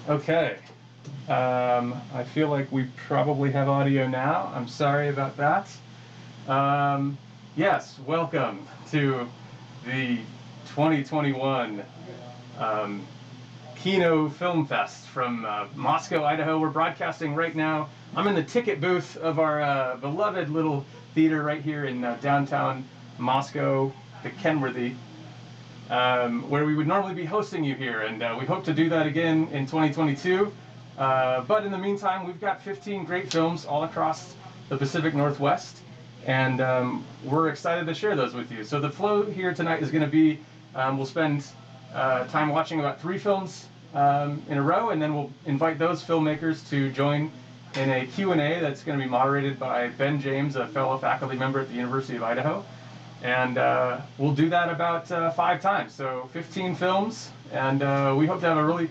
Okay. I feel like we probably have audio now. I'm sorry about that. Yes, welcome to the 2021 KINO Film Fest from Moscow, Idaho. We're broadcasting right now. I'm in the ticket booth of our beloved little theater right here in downtown Moscow, the Kenworthy, where we would normally be hosting you here, and we hope to do that again in 2022. But in the meantime, we've got 15 great films all across the Pacific Northwest, and we're excited to share those with you. So the flow here tonight is going to be, we'll spend time watching about 3 films in a row, and then we'll invite those filmmakers to join in a Q&A that's going to be moderated by Ben James, a fellow faculty member at the University of Idaho. And we'll do that about 5 times, so 15 films, and we hope to have a really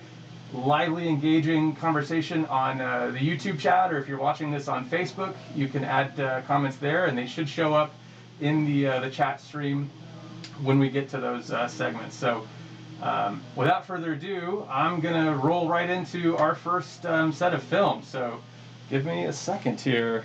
lively, engaging conversation on the YouTube chat, or if you're watching this on Facebook, you can add comments there, and they should show up in the chat stream when we get to those segments. So without further ado, I'm gonna roll right into our first set of films. So give me a second here.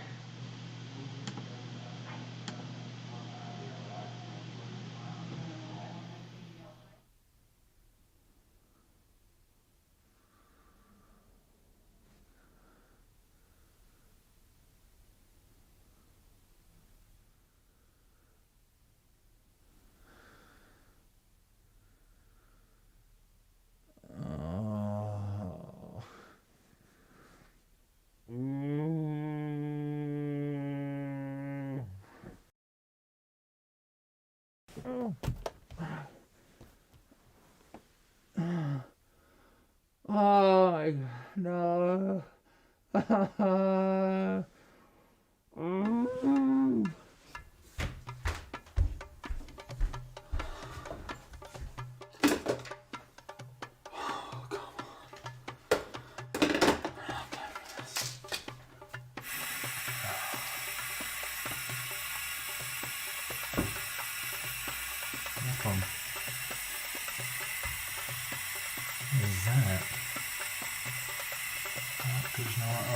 Oh, no.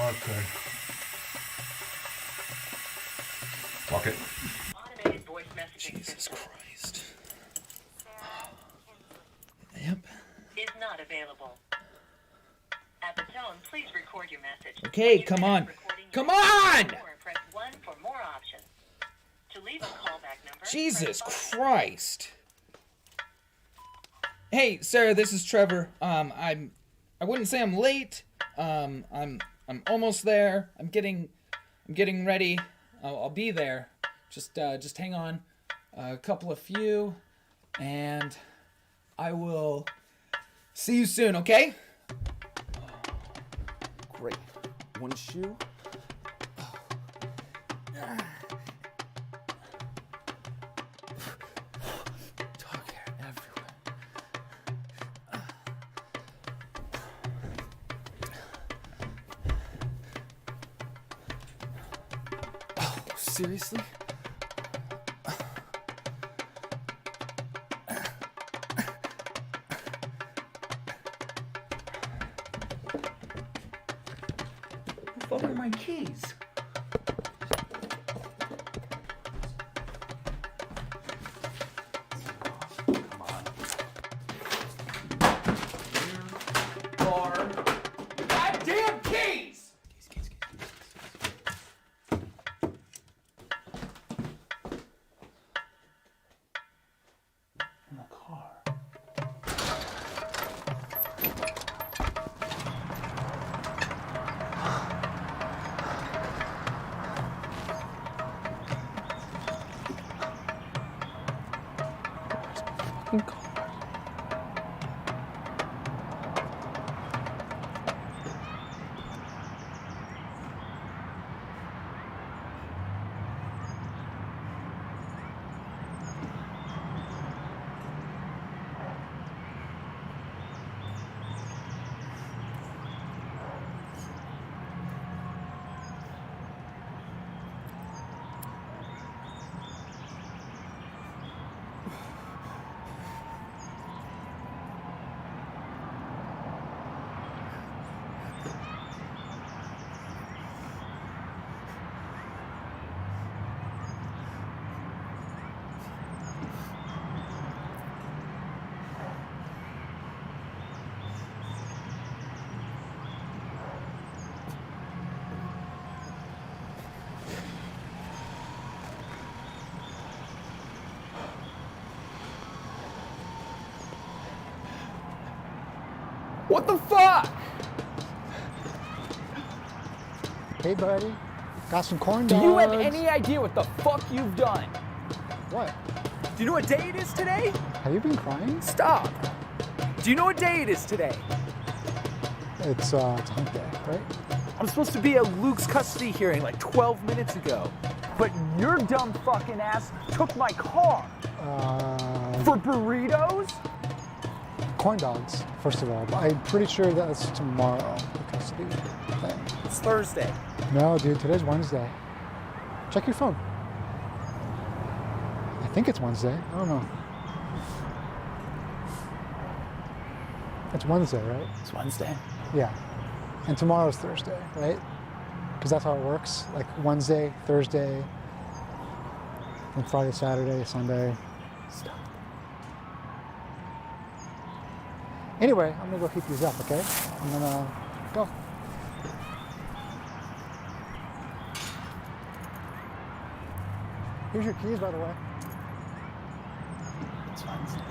Okay. Fuck it. Automated voice messaging Jesus system Christ. Yep. is not available. At the tone, please record your message. Okay, When you come finish on. recording, Come you on! press 1 for more options. To leave a callback number, Jesus press 5. Christ. Hey, Sarah, this is Trevor. I wouldn't say I'm late. I'm almost there. I'm getting ready. I'll be there. Just hang on. A couple of few, and I will see you soon, okay? Great. One shoe. Dog hair everywhere. Oh, seriously? What are my keys? Goddamn keys! Keys. In the car. Fucking car. What the fuck? Hey, buddy. Got some corn Do dogs. you have any idea what the fuck you've done? What? Do you know what day it is today? Have you been crying? Stop. Do you know what day it is today? It's hump day, right? I'm supposed to be at Luke's custody hearing like 12 minutes ago. But your dumb fucking ass took my car. For burritos? Corn dogs, first of all. But I'm pretty sure that's tomorrow, the custody thing. It's Thursday. No, dude, today's Wednesday. Check your phone. I think it's Wednesday. I don't know. It's Wednesday, right? It's Wednesday. Yeah. And tomorrow's Thursday, right? Because that's how it works. Like Wednesday, Thursday, and Friday, Saturday, Sunday. Stop. Anyway, I'm gonna go heat these up, okay? I'm gonna go. Here's your keys, by the way. It's Wednesday.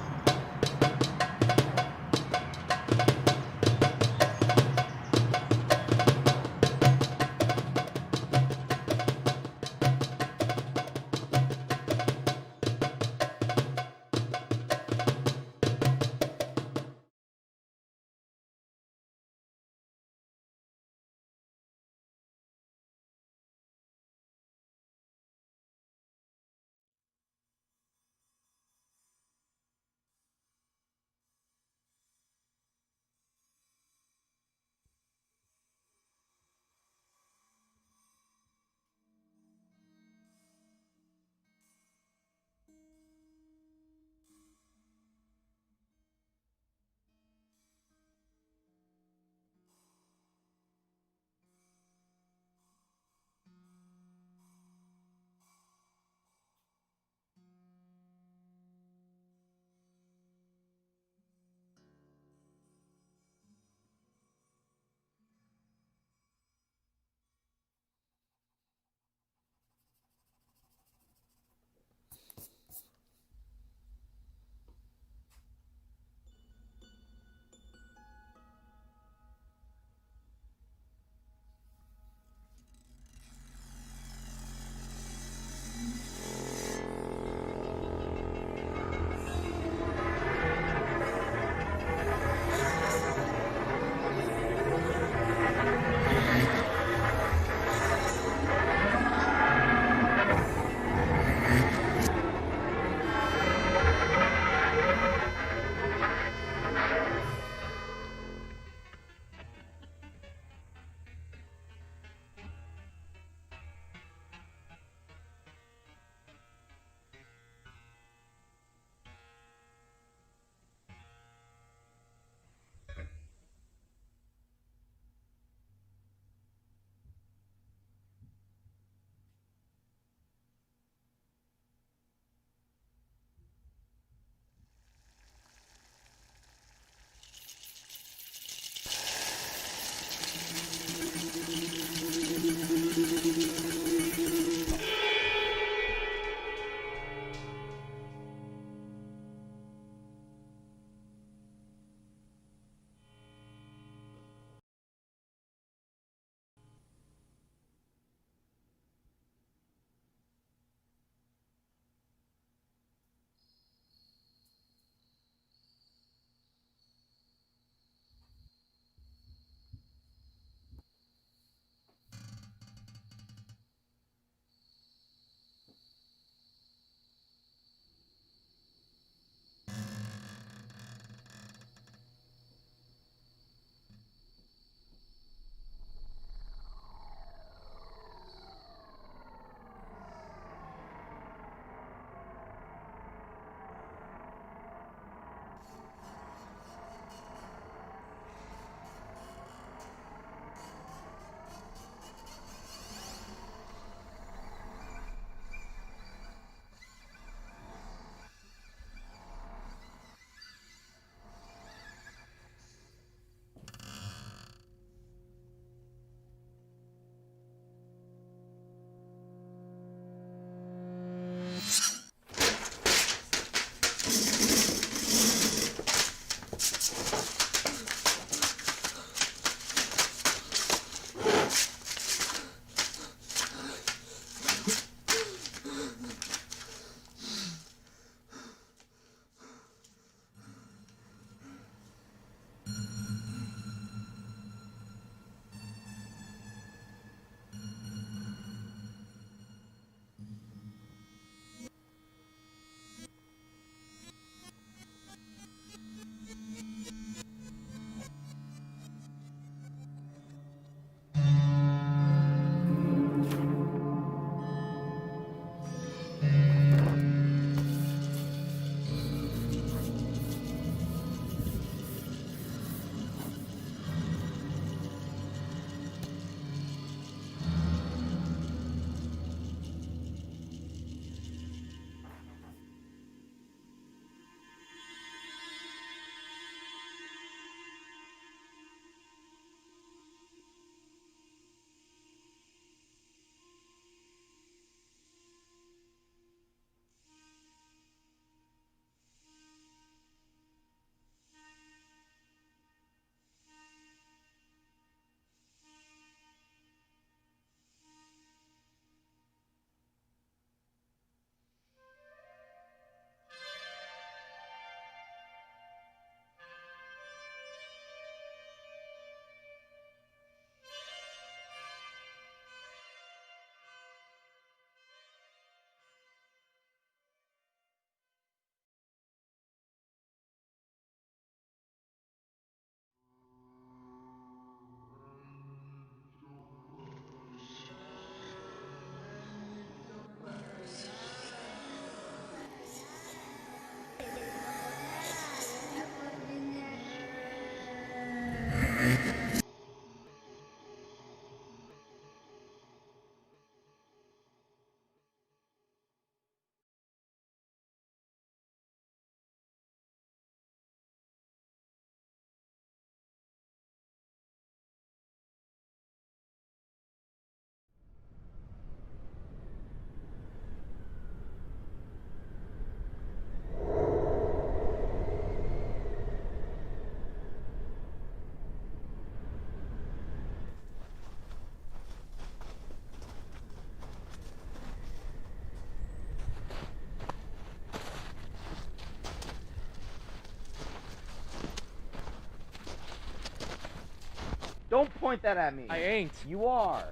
Don't point that at me. I ain't. You are.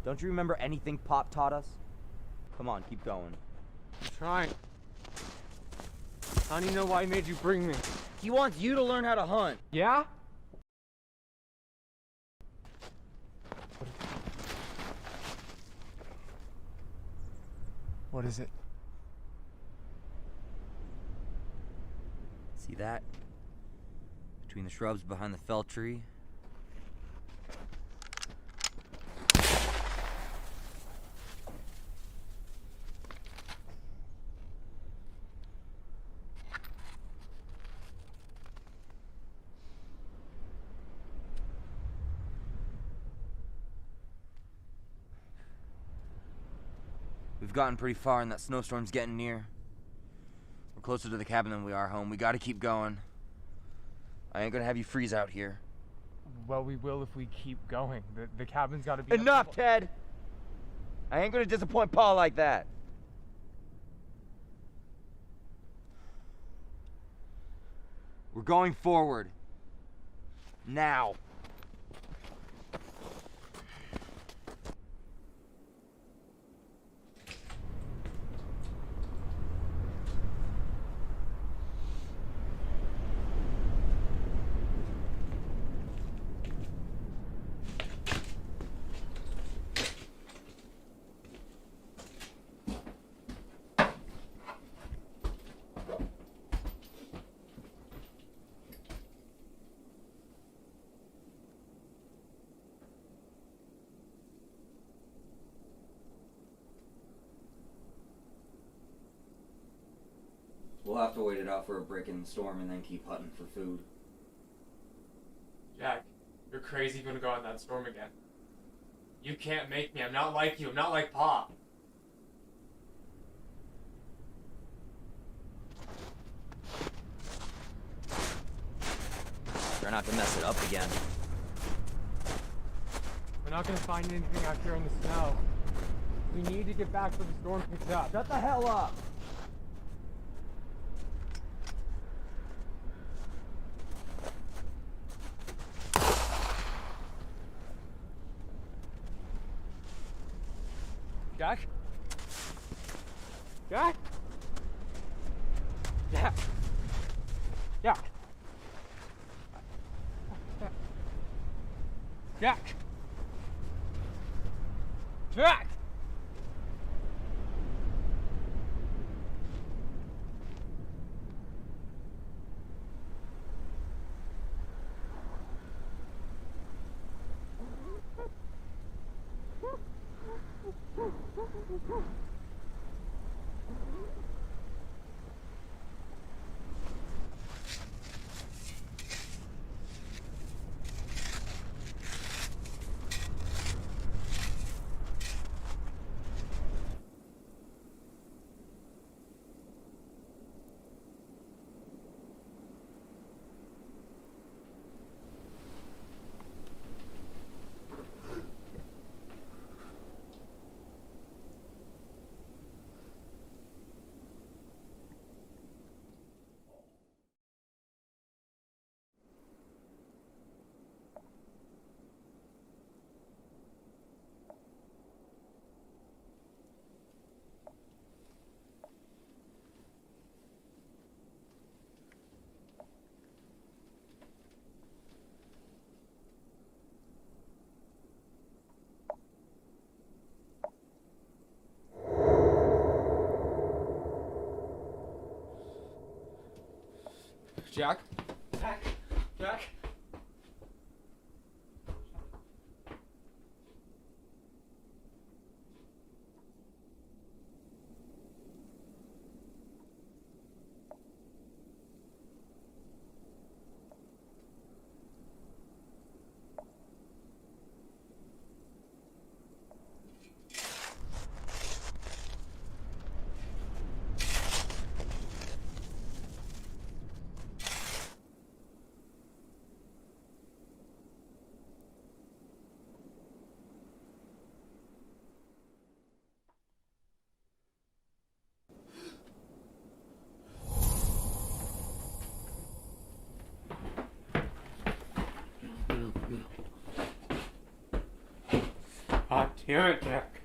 Don't you remember anything Pop taught us? Come on, keep going. I'm trying. I don't even know why he made you bring me. He wants you to learn how to hunt. Yeah? What is it? See that? Between the shrubs behind the felled tree. We've gotten pretty far and that snowstorm's getting near. We're closer to the cabin than we are home. We gotta keep going. I ain't gonna have you freeze out here. Well, we will if we keep going. The cabin's gotta be... Enough, Ted! I ain't gonna disappoint Paul like that. We're going forward. Now. We'll have to wait it out for a break in the storm and then keep hunting for food. Jack, you're crazy gonna go out in that storm again. You can't make me. I'm not like you. I'm not like Pop. Try not to mess it up again. We're not gonna find anything out here in the snow. We need to get back so the storm picks up. Shut the hell up! Jack? Jack? Jack? Jack? Jack? Jack? Jack? Jack? Jack? Damn it, Jack.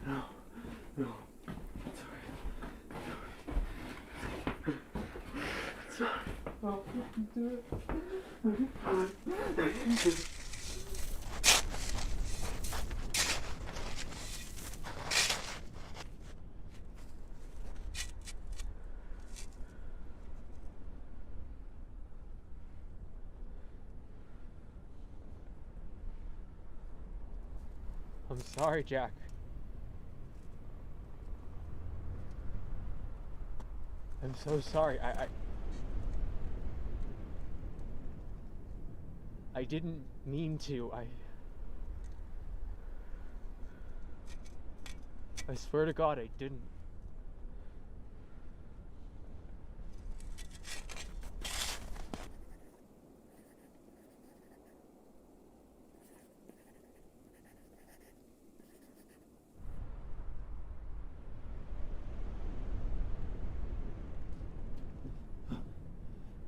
No. No. It's alright. Oh, do it. I'm sorry, Jack. I'm so sorry. I didn't mean to. I swear to God, I didn't.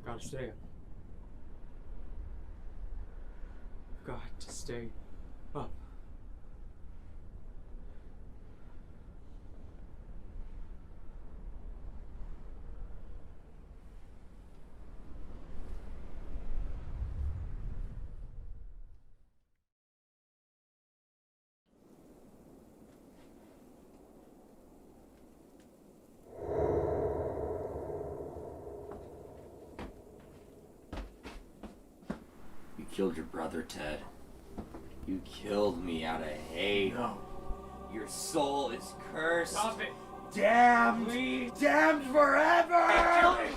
Gotta stay up. Got to stay up. You killed your brother, Ted. You killed me out of hate. No. Your soul is cursed. Stop it. Damned! Please. Damned forever! Kill me.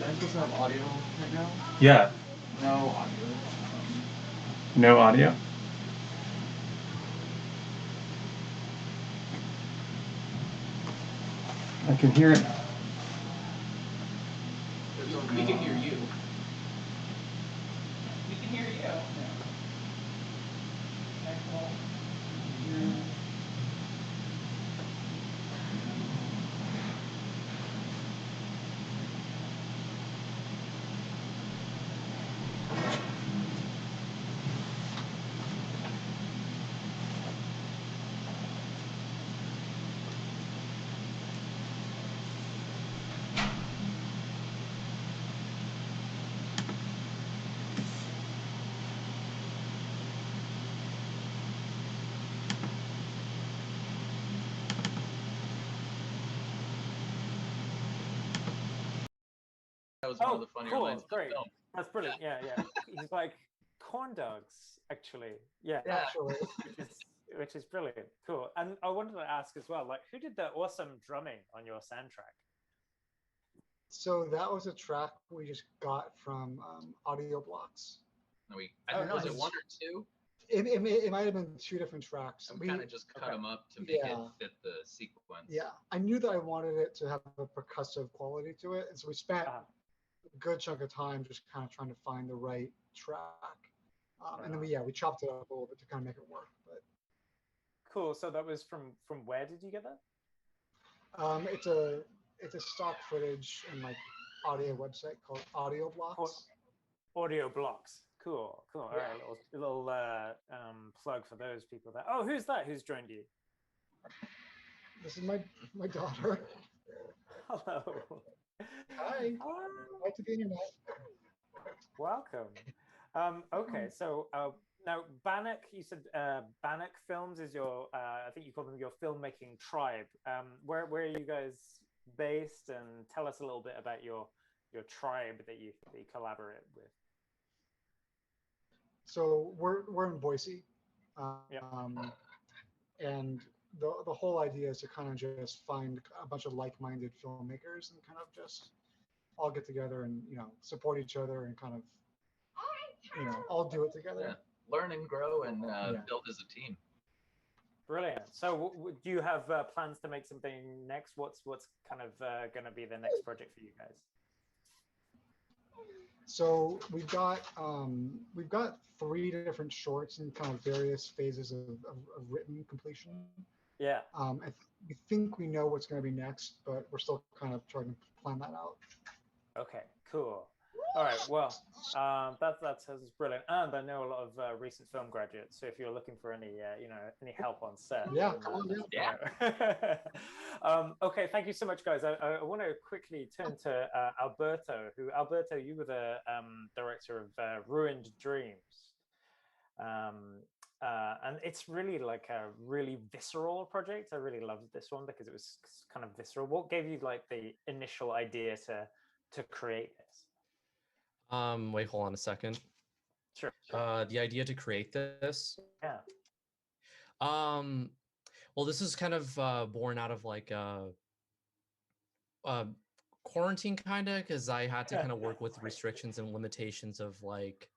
I supposed to have audio right now? Yeah. No audio. No audio. I can hear it. We can hear you. We can hear you. That was one of the funnier lines in the Great. film. That's brilliant. Yeah, yeah. He's like corn dogs, actually. Yeah, Yeah. Actually, which is brilliant. Cool. And I wanted to ask as well, like, who did the awesome drumming on your soundtrack? so that was a track we just got from Audio Blocks. No, I don't know, was it nice. one or two? It might have been two different tracks. And we kind of just cut them up to make it fit the sequence. Yeah, I knew that I wanted it to have a percussive quality to it, and so we spent a good chunk of time just kind of trying to find the right track. And then we chopped it up a little bit to kind of make it work. But Cool. So that was from where did you get that? it's a stock footage and like audio website called Audio Blocks. Audio Blocks. Cool. All right, little plug for those people there. Oh, who's that? Who's joined you? This is my daughter. Hello. Hi. Back to the internet. Welcome. Okay, so now Bannock, you said Bannock Films is your, I think you call them your filmmaking tribe. Where are you guys based? And tell us a little bit about your tribe that you collaborate with. So we're in Boise, and the whole idea is to kind of just find a bunch of like-minded filmmakers and kind of just all get together and support each other and kind of all do it together. Yeah. Learn and grow and build as a team. Brilliant. So do you have plans to make something next? What's kind of going to be the next project for you guys? So we've got 3 different shorts in kind of various phases of written completion. Yeah. We think we know what's going to be next, but we're still kind of trying to plan that out. Okay, cool. All right, well, that's brilliant. And I know a lot of recent film graduates, so if you're looking for any help on set, come on down. Yeah. Okay, thank you so much, guys. I want to quickly turn to Alberto. Alberto, you were the director of Ruined Dreams, and it's really like a really visceral project. I really loved this one because it was kind of visceral. What gave you like the initial idea to create this? Wait, hold on a second. Sure. The idea to create this. Yeah. Well, this is kind of born out of like quarantine kind of, because I had to kind of work with restrictions and limitations of like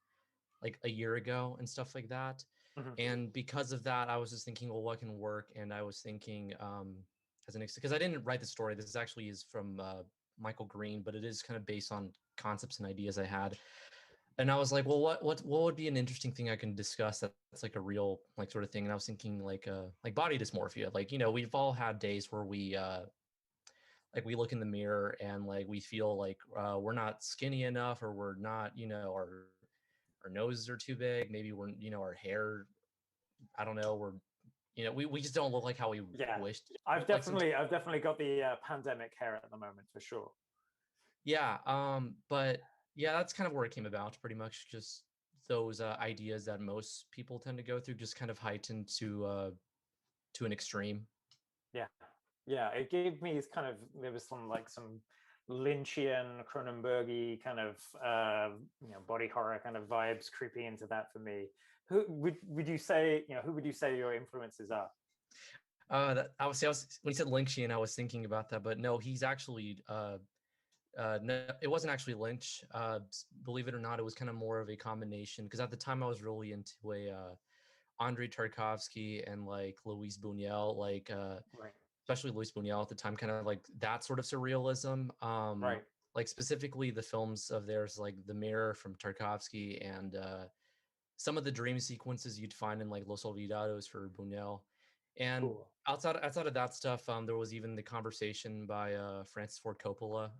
a year ago and stuff like that. Mm-hmm. And because of that, I was just thinking, well, what can work? And I was thinking because I didn't write the story. This actually is from Michael Green, but it is kind of based on concepts and ideas I had. And I was like, well, what would be an interesting thing I can discuss that's like a real like sort of thing? And I was thinking like body dysmorphia. Like, we've all had days where we we look in the mirror and like we feel like we're not skinny enough, or we're not, our noses are too big. Maybe we're, our hair, I don't know, we just don't look like how we wished. I've definitely got the pandemic hair at the moment for sure. Yeah. But yeah, that's kind of where it came about. Pretty much just those ideas that most people tend to go through, just kind of heightened to an extreme. Yeah. It gave me there was some Lynchian, Cronenbergy kind of body horror kind of vibes creeping into that for me. Who would you say your influences are? When you said Lynchian, I was thinking about that, but no, he's actually No, it wasn't actually Lynch. Believe it or not, it was kind of more of a combination because at the time I was really into Andrei Tarkovsky and like Luis Buñuel, like Right. especially Luis Buñuel at the time, kind of like that sort of surrealism. Right. Like specifically the films of theirs, like The Mirror from Tarkovsky and some of the dream sequences you'd find in like Los Olvidados for Buñuel. And Cool. outside of that stuff, there was even The Conversation by Francis Ford Coppola,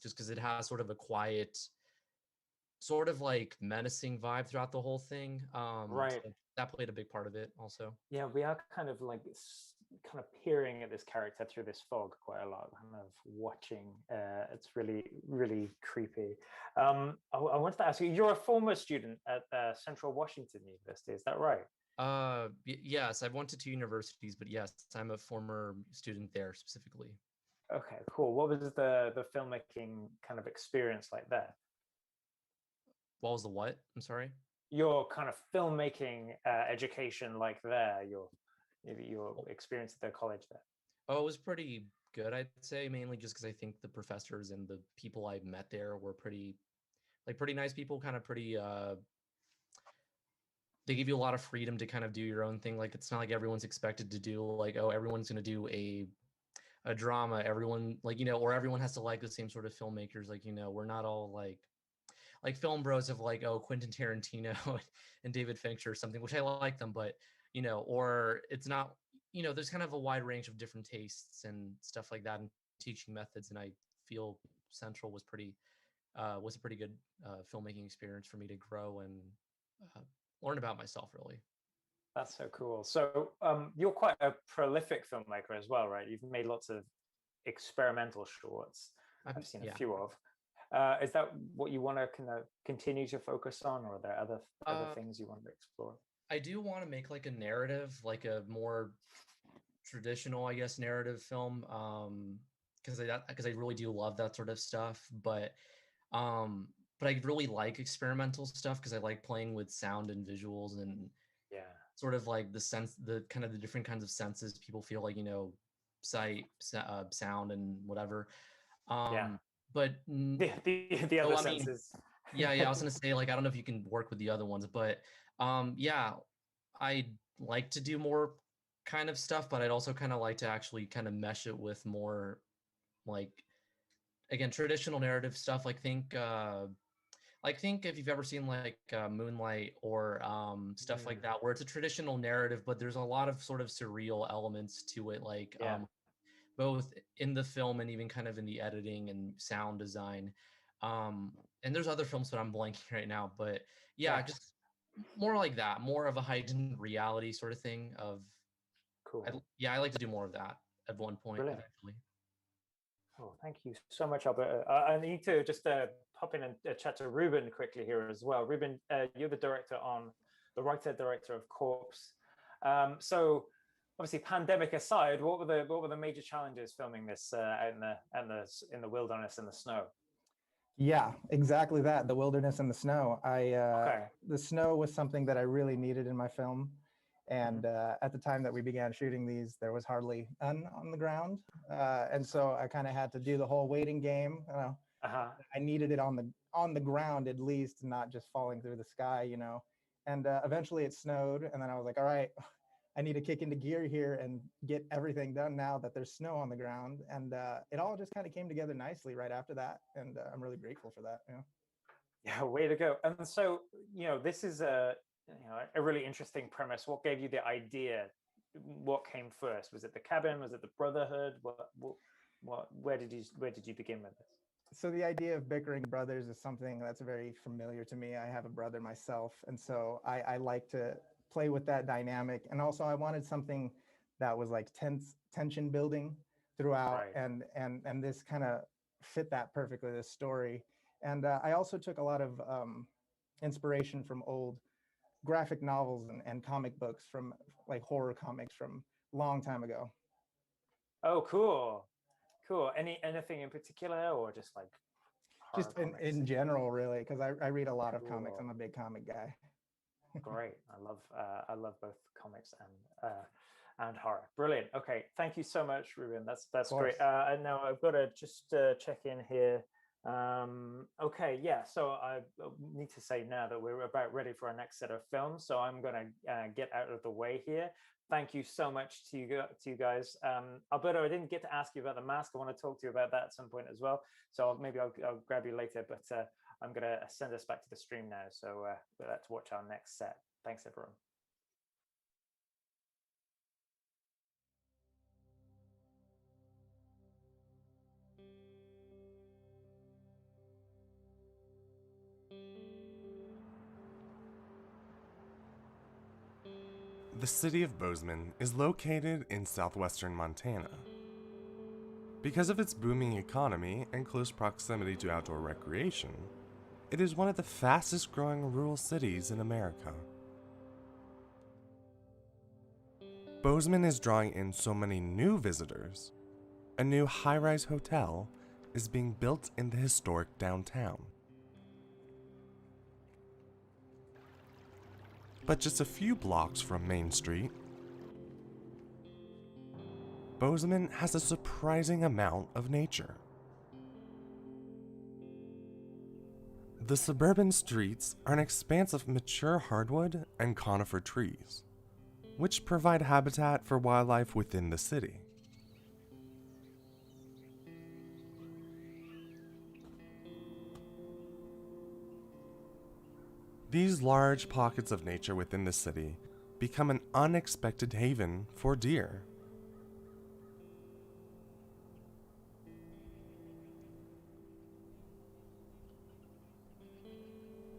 just because it has sort of a quiet, sort of like menacing vibe throughout the whole thing. Right. So that played a big part of it also. Yeah, we are kind of like kind of peering at this character through this fog quite a lot, kind of watching. It's really, really creepy. I wanted to ask you, you're a former student at Central Washington University, is that right? Yes, I've went to 2 universities, but yes, I'm a former student there specifically. Okay, cool. What was the filmmaking kind of experience like there? What was the what? I'm sorry. Your kind of filmmaking education like there, your experience at the college there. Oh, it was pretty good, I'd say, mainly just because I think the professors and the people I met there were pretty nice people, kind of pretty they give you a lot of freedom to kind of do your own thing. Like it's not like everyone's expected to do like, oh, everyone's gonna do a drama, everyone like, or everyone has to like the same sort of filmmakers. Like, we're not all like film bros of like, oh, Quentin Tarantino and David Fincher or something, which I like them, but or it's not, there's kind of a wide range of different tastes and stuff like that and teaching methods. And I feel Central was a pretty good filmmaking experience for me to grow and learn about myself, really. That's so cool. So you're quite a prolific filmmaker as well, right? You've made lots of experimental shorts. I've seen a few of. Is that what you want to kind of continue to focus on, or are there other things you want to explore? I do want to make like a narrative, like a more traditional, I guess, narrative film, because I really do love that sort of stuff. But I really like experimental stuff because I like playing with sound and visuals and sort of like the kind of the different kinds of senses people feel, like sight, sound, and whatever. But the other senses. Yeah, I was gonna say, like, I don't know if you can work with the other ones, but yeah, I'd like to do more kind of stuff, but I'd also kind of like to actually kind of mesh it with more like, again, traditional narrative stuff. Like think if you've ever seen like Moonlight or stuff like that, where it's a traditional narrative, but there's a lot of sort of surreal elements to it, like both in the film and even kind of in the editing and sound design. And there's other films that I'm blanking right now, but just more like that, more of a heightened reality sort of thing of cool. I like to do more of that at one point. Brilliant. Eventually. Oh, thank you so much, Albert. I need to just pop in and chat to Ruben quickly here as well. Ruben, you're the writer-director of Corpse. So obviously, pandemic aside, what were the major challenges filming this out in the wilderness in the snow? Yeah, exactly that. The wilderness and the snow. The snow was something that I really needed in my film. And at the time that we began shooting these, there was hardly none on the ground. And so I kind of had to do the whole waiting game. I needed it on the ground, at least, not just falling through the sky, And eventually it snowed. And then I was like, all right, I need to kick into gear here and get everything done now that there's snow on the ground. And it all just kind of came together nicely right after that. And I'm really grateful for that. Yeah, way to go. And so, this is a really interesting premise. What gave you the idea? What came first? Was it the cabin? Was it the brotherhood? Where did you begin with this? So the idea of bickering brothers is something that's very familiar to me. I have a brother myself. And so I like to play with that dynamic. And also I wanted something that was like tension building throughout. Right. And this kind of fit that perfectly, this story. And I also took a lot of inspiration from old graphic novels and comic books, from like horror comics from a long time ago. Oh, cool. Anything in particular, or just like just in general, really, because I read a lot of comics. I'm a big comic guy. Great. I love both comics and horror. Brilliant. Okay, thank you so much, Ruben. That's great. And now I've got to just check in here Okay, yeah. So I need to say now that we're about ready for our next set of films. So I'm gonna get out of the way here. Thank you so much to you guys. Alberto, I didn't get to ask you about the mask. I want to talk to you about that at some point as well. So maybe I'll grab you later. But I'm gonna send us back to the stream now. So let's watch our next set. Thanks, everyone. The city of Bozeman is located in southwestern Montana. Because of its booming economy and close proximity to outdoor recreation, it is one of the fastest growing rural cities in America. Bozeman is drawing in so many new visitors. A new high-rise hotel is being built in the historic downtown. But just a few blocks from Main Street, Bozeman has a surprising amount of nature. The suburban streets are an expanse of mature hardwood and conifer trees, which provide habitat for wildlife within the city. These large pockets of nature within the city become an unexpected haven for deer.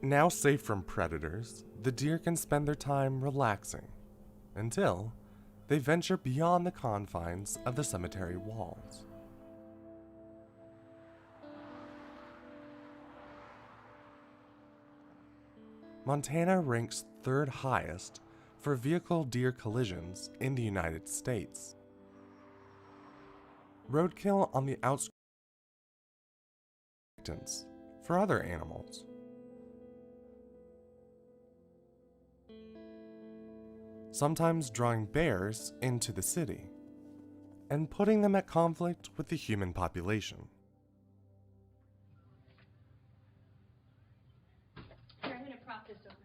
Now safe from predators, the deer can spend their time relaxing until they venture beyond the confines of the cemetery walls. Montana ranks third highest for vehicle-deer collisions in the United States. Roadkill on the outskirts for other animals. Sometimes drawing bears into the city and putting them at conflict with the human population. Here, I'm going to prop this over.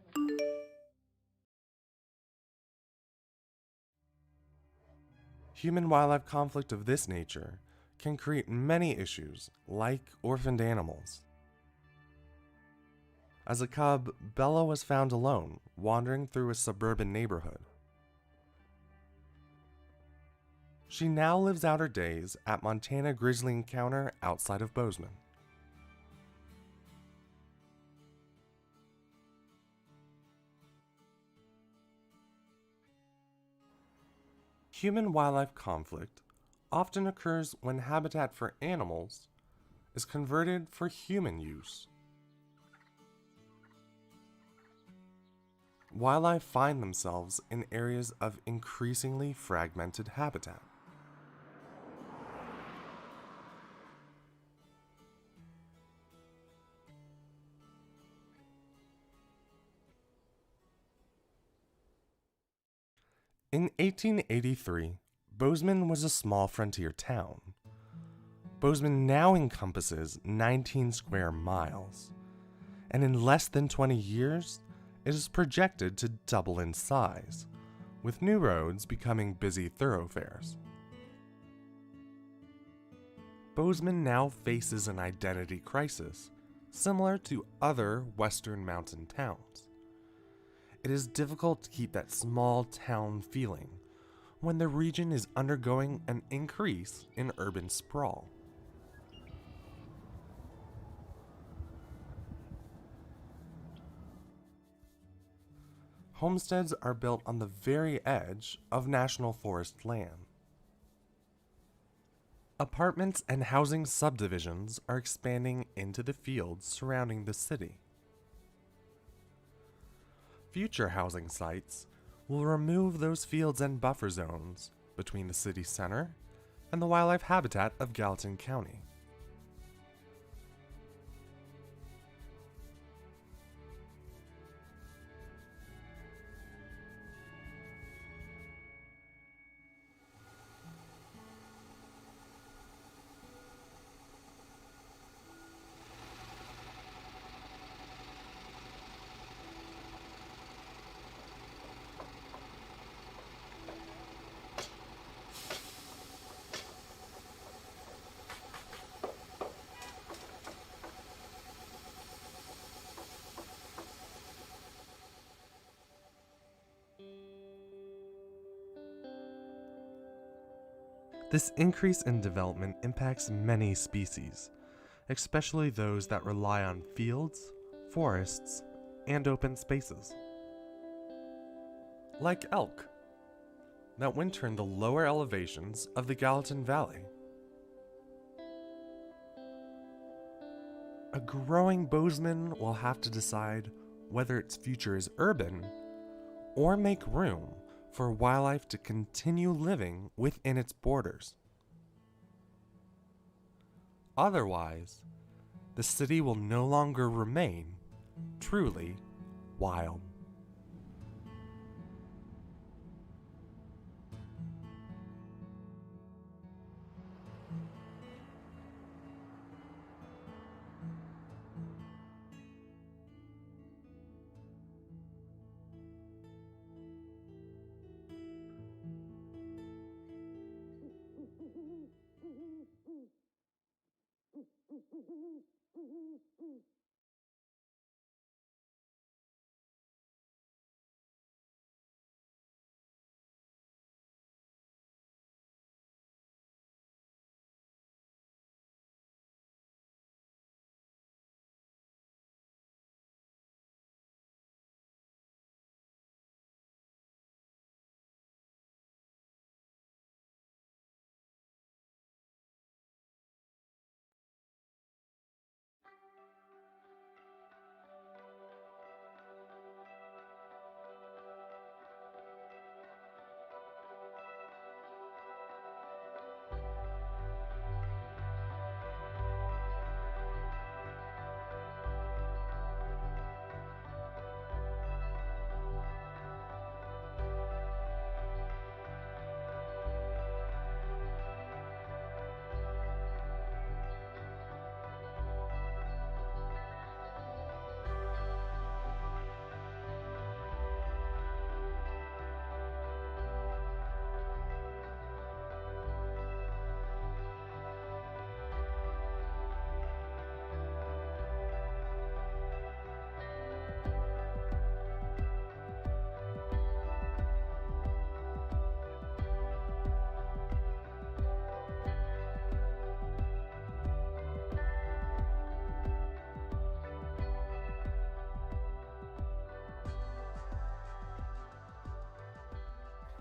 Human-wildlife conflict of this nature can create many issues, like orphaned animals. As a cub, Bella was found alone, wandering through a suburban neighborhood. She now lives out her days at Montana Grizzly Encounter outside of Bozeman. Human-wildlife conflict often occurs when habitat for animals is converted for human use. Wildlife find themselves in areas of increasingly fragmented habitat. In 1883, Bozeman was a small frontier town. Bozeman now encompasses 19 square miles, and in less than 20 years, it is projected to double in size, with new roads becoming busy thoroughfares. Bozeman now faces an identity crisis, similar to other western mountain towns. It is difficult to keep that small town feeling when the region is undergoing an increase in urban sprawl. Homesteads are built on the very edge of national forest land. Apartments and housing subdivisions are expanding into the fields surrounding the city. Future housing sites will remove those fields and buffer zones between the city center and the wildlife habitat of Gallatin County. This increase in development impacts many species, especially those that rely on fields, forests, and open spaces. Like elk, that winter in the lower elevations of the Gallatin Valley. A growing Bozeman will have to decide whether its future is urban or make room for wildlife to continue living within its borders. Otherwise, the city will no longer remain truly wild.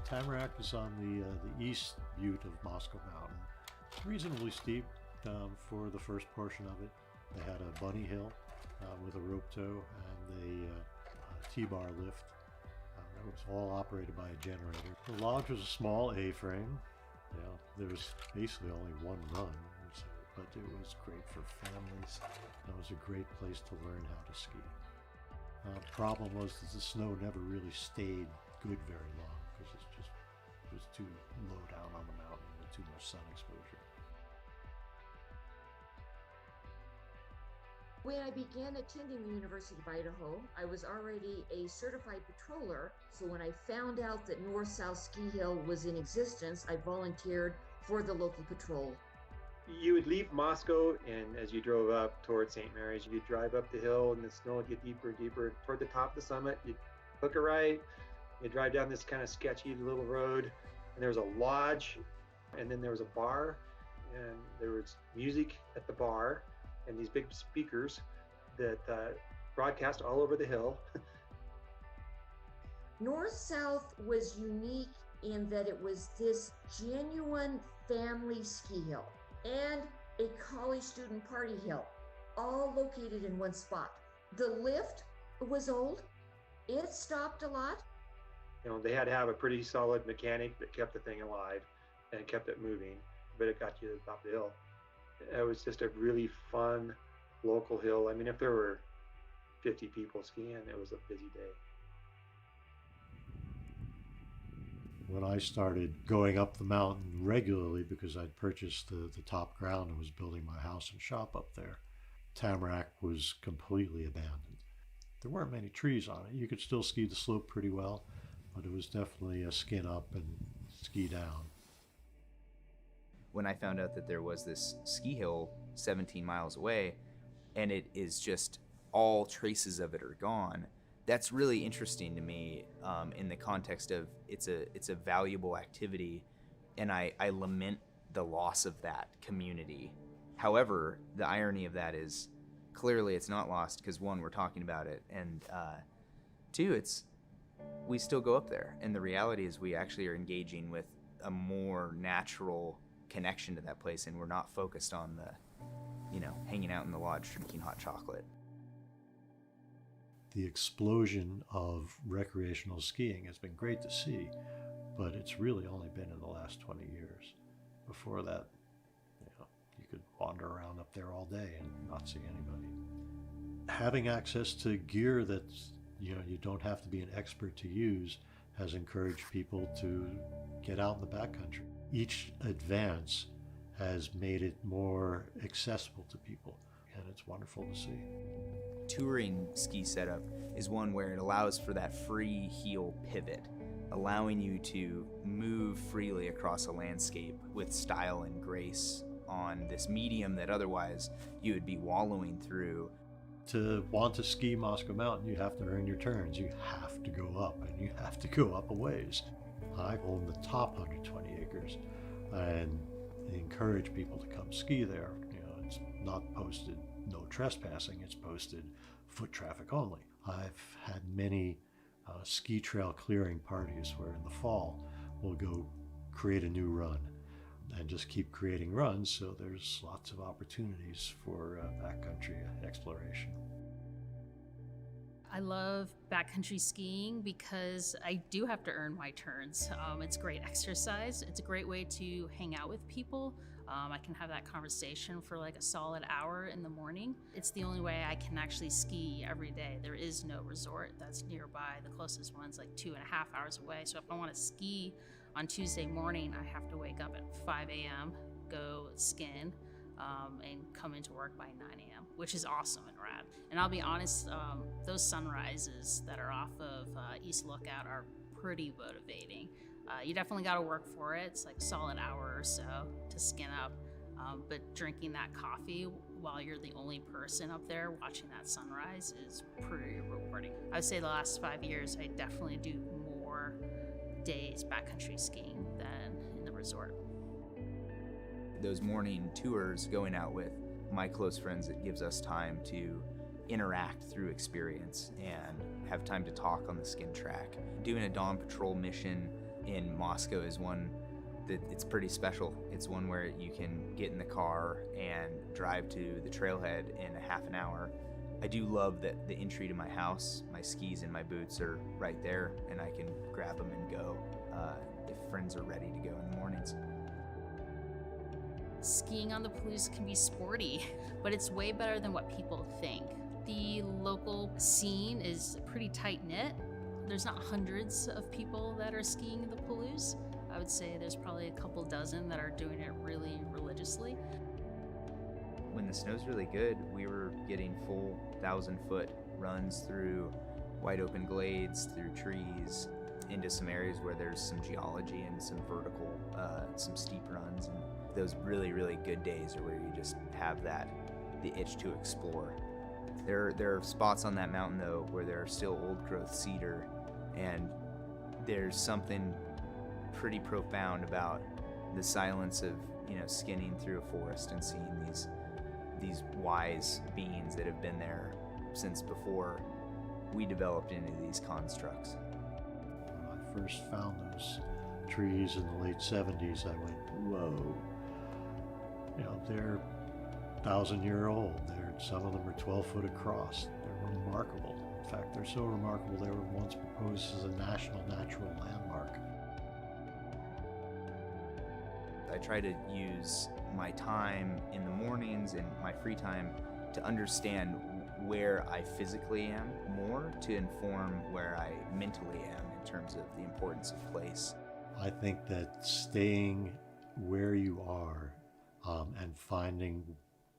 Tamarack is on the east butte of Moscow Mountain. It's reasonably steep for the first portion of it. They had a bunny hill with a rope tow and a T-bar lift. It was all operated by a generator. The lodge was a small A-frame. There was basically only one run, but it was great for families. It was a great place to learn how to ski. The problem was that the snow never really stayed good very long because it was too low down on the mountain with too much sun exposure. When I began attending the University of Idaho, I was already a certified patroller, so when I found out that North-South Ski Hill was in existence, I volunteered for the local patrol. You would leave Moscow, and as you drove up towards St. Mary's, you'd drive up the hill, and the snow would get deeper and deeper. Toward the top of the summit, you'd hook a right, you'd drive down this kind of sketchy little road, and there was a lodge, and then there was a bar, and there was music at the bar, and these big speakers that broadcast all over the hill. North-South was unique in that it was this genuine family ski hill and a college student party hill, all located in one spot. The lift was old. It stopped a lot. They had to have a pretty solid mechanic that kept the thing alive and kept it moving, but it got you to the top of the hill. It was just a really fun local hill. I mean, if there were 50 people skiing, it was a busy day. When I started going up the mountain regularly because I'd purchased the top ground and was building my house and shop up there, Tamarack was completely abandoned. There weren't many trees on it. You could still ski the slope pretty well, but it was definitely a skin up and ski down. When I found out that there was this ski hill 17 miles away and it is just all traces of it are gone, that's really interesting to me in the context of it's a valuable activity, and I lament the loss of that community. However, the irony of that is clearly it's not lost because one, we're talking about it, and two, we still go up there. And the reality is we actually are engaging with a more natural connection to that place, and we're not focused on hanging out in the lodge drinking hot chocolate. The explosion of recreational skiing has been great to see, but it's really only been in the last 20 years. Before that, you could wander around up there all day and not see anybody. Having access to gear that's, you don't have to be an expert to use has encouraged people to get out in the backcountry. Each advance has made it more accessible to people, and it's wonderful to see. Touring ski setup is one where it allows for that free heel pivot, allowing you to move freely across a landscape with style and grace on this medium that otherwise you would be wallowing through. To want to ski Moscow Mountain, you have to earn your turns. You have to go up, and you have to go up a ways. I own the top 120 acres and encourage people to come ski there. It's not posted no trespassing, it's posted foot traffic only. I've had many ski trail clearing parties where in the fall we'll go create a new run and just keep creating runs, so there's lots of opportunities for backcountry exploration. I love backcountry skiing because I do have to earn my turns. It's great exercise. It's a great way to hang out with people. I can have that conversation for like a solid hour in the morning. It's the only way I can actually ski every day. There is no resort that's nearby. The closest one's like 2.5 hours away. So if I want to ski on Tuesday morning, I have to wake up at 5 a.m., go skin, and come into work by 9 a.m., which is awesome and rad. And I'll be honest, those sunrises that are off of East Lookout are pretty motivating. You definitely got to work for it. It's like a solid hour or so to skin up. But drinking that coffee while you're the only person up there watching that sunrise is pretty rewarding. I would say the last 5 years, I definitely do more days backcountry skiing than in the resort. Those morning tours, going out with my close friends, it gives us time to interact through experience and have time to talk on the skin track. Doing a dawn patrol mission in Moscow is one that it's pretty special. It's one where you can get in the car and drive to the trailhead in a half an hour. I do love that the entry to my house, my skis and my boots are right there, and I can grab them and go if friends are ready to go in the mornings. Skiing on the Palouse can be sporty, but it's way better than what people think. The local scene is pretty tight-knit. There's not hundreds of people that are skiing in the Palouse. I would say there's probably a couple dozen that are doing it really religiously. When the snow's really good, we were getting full 1,000-foot runs through wide open glades, through trees, into some areas where there's some geology and some vertical, some steep runs. And those really, really good days are where you just have the itch to explore. There are spots on that mountain though where there are still old growth cedar, and there's something pretty profound about the silence of skinning through a forest and seeing these wise beings that have been there since before we developed into these constructs. When I first found those trees in the late 70s, I went, whoa. They're 1,000-year-old. Some of them are 12 foot across. They're remarkable. In fact, they're so remarkable they were once proposed as a national natural landmark. I try to use my time in the mornings and my free time to understand where I physically am more to inform where I mentally am in terms of the importance of place. I think that staying where you are and finding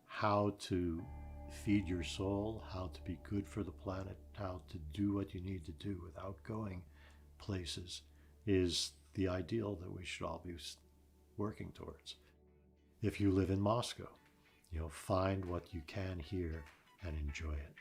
how to feed your soul, how to be good for the planet, how to do what you need to do without going places is the ideal that we should all be working towards. If you live in Moscow, find what you can here and enjoy it.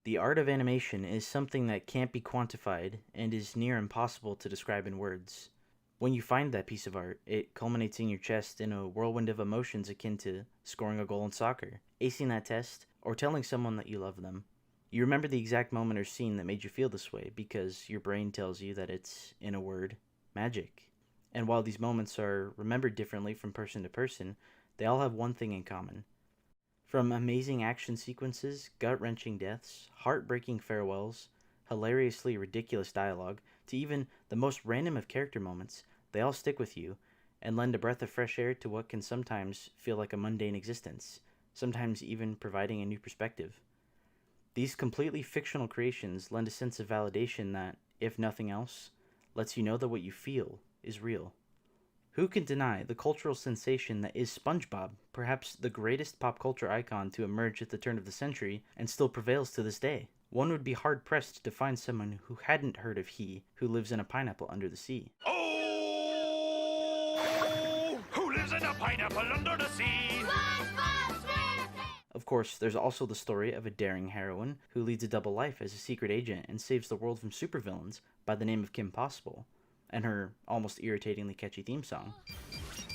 The art of animation is something that can't be quantified and is near impossible to describe in words. When you find that piece of art, it culminates in your chest in a whirlwind of emotions akin to scoring a goal in soccer, acing that test, or telling someone that you love them. You remember the exact moment or scene that made you feel this way because your brain tells you that it's, in a word, magic. And while these moments are remembered differently from person to person, they all have one thing in common. From amazing action sequences, gut-wrenching deaths, heartbreaking farewells, hilariously ridiculous dialogue, to even the most random of character moments, they all stick with you and lend a breath of fresh air to what can sometimes feel like a mundane existence, sometimes even providing a new perspective. These completely fictional creations lend a sense of validation that, if nothing else, lets you know that what you feel is real. Who can deny the cultural sensation that is SpongeBob, perhaps the greatest pop culture icon to emerge at the turn of the century and still prevails to this day? One would be hard-pressed to find someone who hadn't heard of He Who Lives in a Pineapple Under the Sea. Oh, who lives in a pineapple under the sea? Of course, there's also the story of a daring heroine who leads a double life as a secret agent and saves the world from supervillains by the name of Kim Possible, and her almost irritatingly catchy theme song.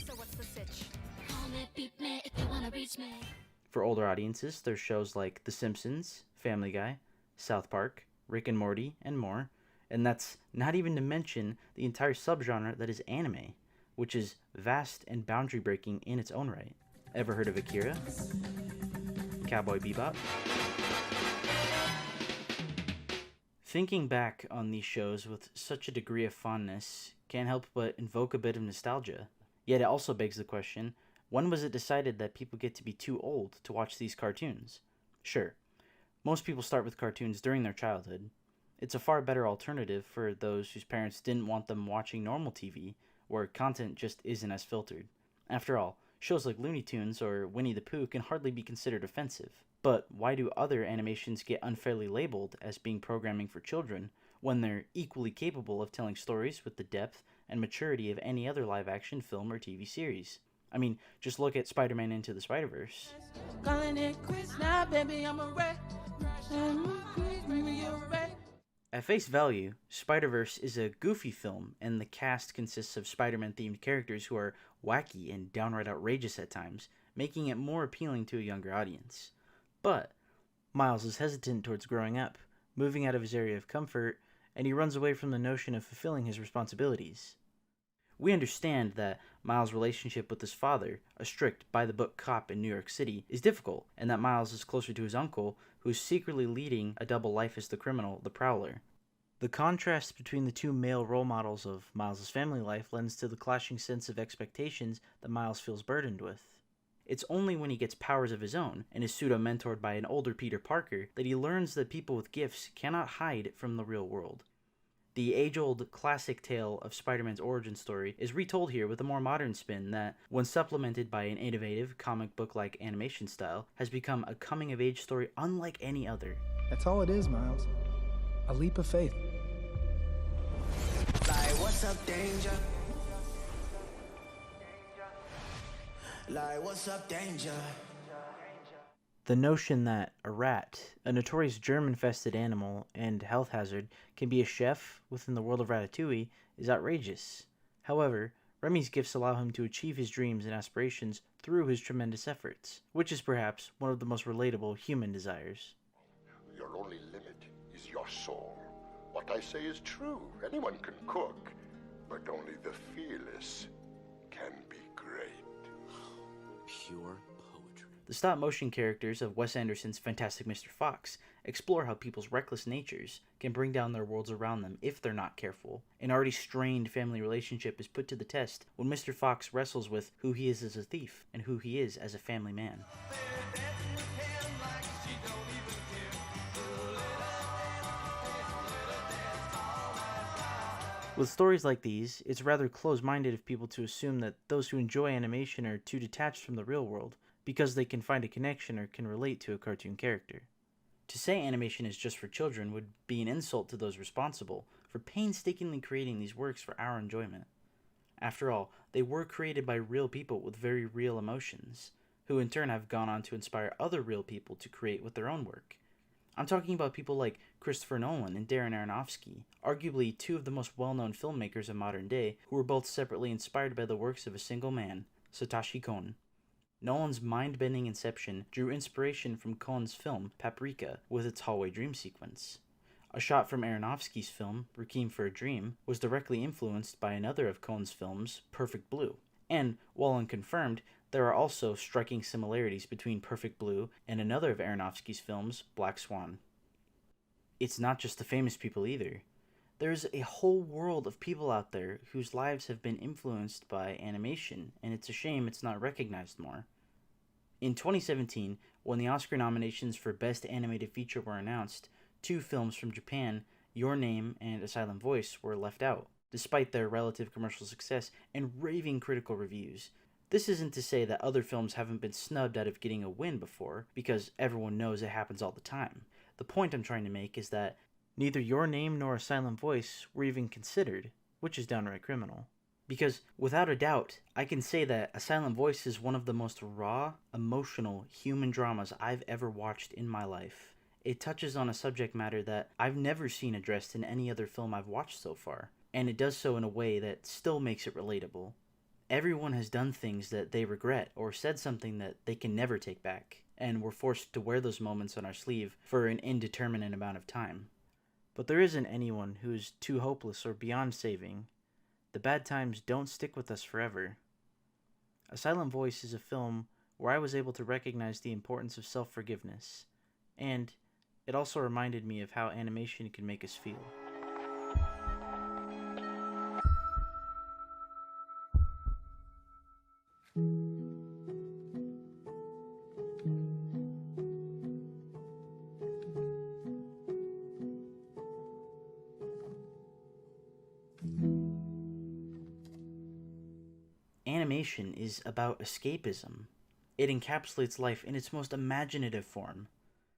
So what's the sitch? Call me, beep me if you wanna reach me. For older audiences, there's shows like The Simpsons, Family Guy, South Park, Rick and Morty, and more, and that's not even to mention the entire subgenre that is anime, which is vast and boundary-breaking in its own right. Ever heard of Akira? Cowboy Bebop? Thinking back on these shows with such a degree of fondness can't help but invoke a bit of nostalgia. Yet it also begs the question, when was it decided that people get to be too old to watch these cartoons? Sure, most people start with cartoons during their childhood. It's a far better alternative for those whose parents didn't want them watching normal TV, where content just isn't as filtered. After all, shows like Looney Tunes or Winnie the Pooh can hardly be considered offensive. But why do other animations get unfairly labeled as being programming for children when they're equally capable of telling stories with the depth and maturity of any other live-action film or TV series? I mean, just look at Spider-Man Into the Spider-Verse. At face value, Spider-Verse is a goofy film, and the cast consists of Spider-Man-themed characters who are wacky and downright outrageous at times, making it more appealing to a younger audience. But Miles is hesitant towards growing up, moving out of his area of comfort, and he runs away from the notion of fulfilling his responsibilities. We understand that Miles' relationship with his father, a strict, by-the-book cop in New York City, is difficult, and that Miles is closer to his uncle, who is secretly leading a double life as the criminal, the Prowler. The contrast between the two male role models of Miles' family life lends to the clashing sense of expectations that Miles feels burdened with. It's only when he gets powers of his own, and is pseudo-mentored by an older Peter Parker, that he learns that people with gifts cannot hide from the real world. The age-old classic tale of Spider-Man's origin story is retold here with a more modern spin that, when supplemented by an innovative comic book-like animation style, has become a coming-of-age story unlike any other. That's all it is, Miles. A leap of faith. Like, what's up, danger? Like, what's up, danger? The notion that a rat, a notorious germ-infested animal and health hazard, can be a chef within the world of Ratatouille is outrageous. However, Remy's gifts allow him to achieve his dreams and aspirations through his tremendous efforts, which is perhaps one of the most relatable human desires. Your only limit is your soul. What I say is true. Anyone can cook, but only the fearless can be great. Pure. The stop-motion characters of Wes Anderson's Fantastic Mr. Fox explore how people's reckless natures can bring down their worlds around them if they're not careful. An already strained family relationship is put to the test when Mr. Fox wrestles with who he is as a thief and who he is as a family man. With stories like these, it's rather close-minded of people to assume that those who enjoy animation are too detached from the real world, because they can find a connection or can relate to a cartoon character. To say animation is just for children would be an insult to those responsible for painstakingly creating these works for our enjoyment. After all, they were created by real people with very real emotions, who in turn have gone on to inspire other real people to create with their own work. I'm talking about people like Christopher Nolan and Darren Aronofsky, arguably two of the most well-known filmmakers of modern day, who were both separately inspired by the works of a single man, Satoshi Kon. Nolan's mind-bending Inception drew inspiration from Kon's film Paprika with its hallway dream sequence. A shot from Aronofsky's film, Requiem for a Dream, was directly influenced by another of Kon's films, Perfect Blue. And, while unconfirmed, there are also striking similarities between Perfect Blue and another of Aronofsky's films, Black Swan. It's not just the famous people either. There's a whole world of people out there whose lives have been influenced by animation, and it's a shame it's not recognized more. In 2017, when the Oscar nominations for Best Animated Feature were announced, two films from Japan, Your Name and A Silent Voice, were left out, despite their relative commercial success and raving critical reviews. This isn't to say that other films haven't been snubbed out of getting a win before, because everyone knows it happens all the time. The point I'm trying to make is that neither Your Name nor A Silent Voice were even considered, which is downright criminal. Because, without a doubt, I can say that A Silent Voice is one of the most raw, emotional, human dramas I've ever watched in my life. It touches on a subject matter that I've never seen addressed in any other film I've watched so far, and it does so in a way that still makes it relatable. Everyone has done things that they regret or said something that they can never take back, and we're forced to wear those moments on our sleeve for an indeterminate amount of time. But there isn't anyone who's too hopeless or beyond saving. The bad times don't stick with us forever. A Silent Voice is a film where I was able to recognize the importance of self-forgiveness, and it also reminded me of how animation can make us feel. Animation is about escapism. It encapsulates life in its most imaginative form.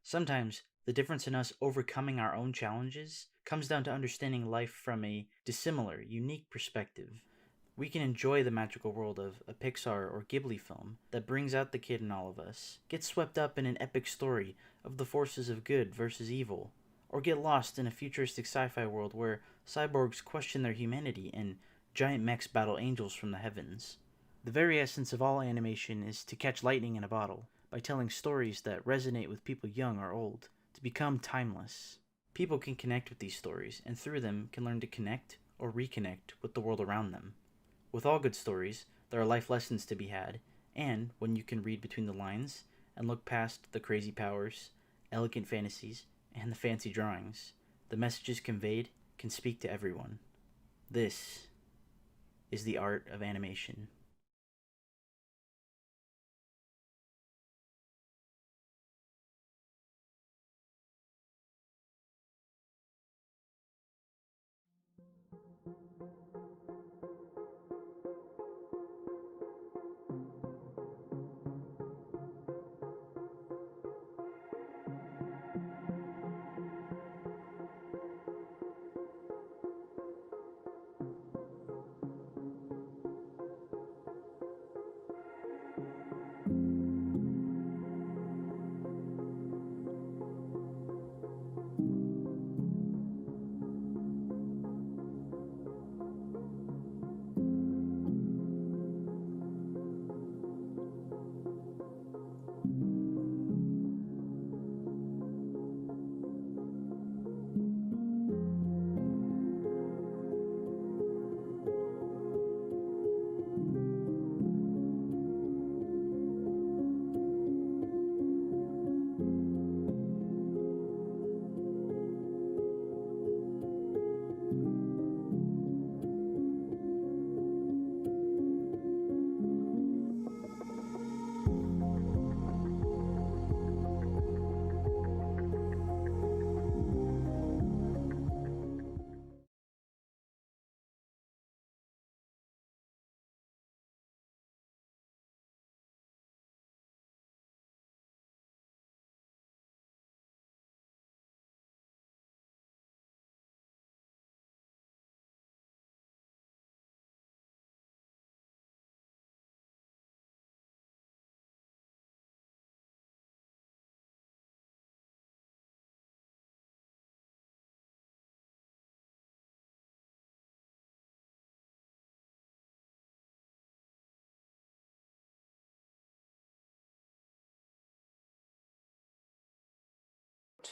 Sometimes, the difference in us overcoming our own challenges comes down to understanding life from a dissimilar, unique perspective. We can enjoy the magical world of a Pixar or Ghibli film that brings out the kid in all of us, get swept up in an epic story of the forces of good versus evil, or get lost in a futuristic sci-fi world where cyborgs question their humanity and giant mechs battle angels from the heavens. The very essence of all animation is to catch lightning in a bottle by telling stories that resonate with people young or old, to become timeless. People can connect with these stories, and through them can learn to connect or reconnect with the world around them. With all good stories, there are life lessons to be had, and when you can read between the lines and look past the crazy powers, elegant fantasies, and the fancy drawings, the messages conveyed can speak to everyone. This is the art of animation.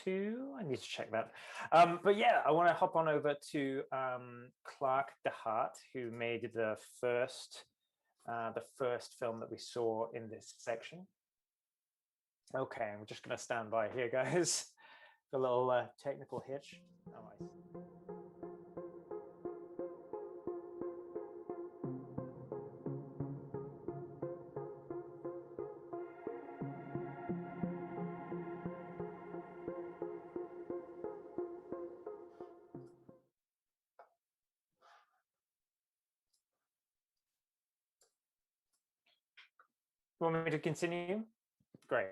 2. I need to check that. But yeah, I want to hop on over to Clark DeHart, who made the first film that we saw in this section. Okay, I'm just going to stand by here, guys. A little technical hitch. Oh, I see. You want me to continue? Great.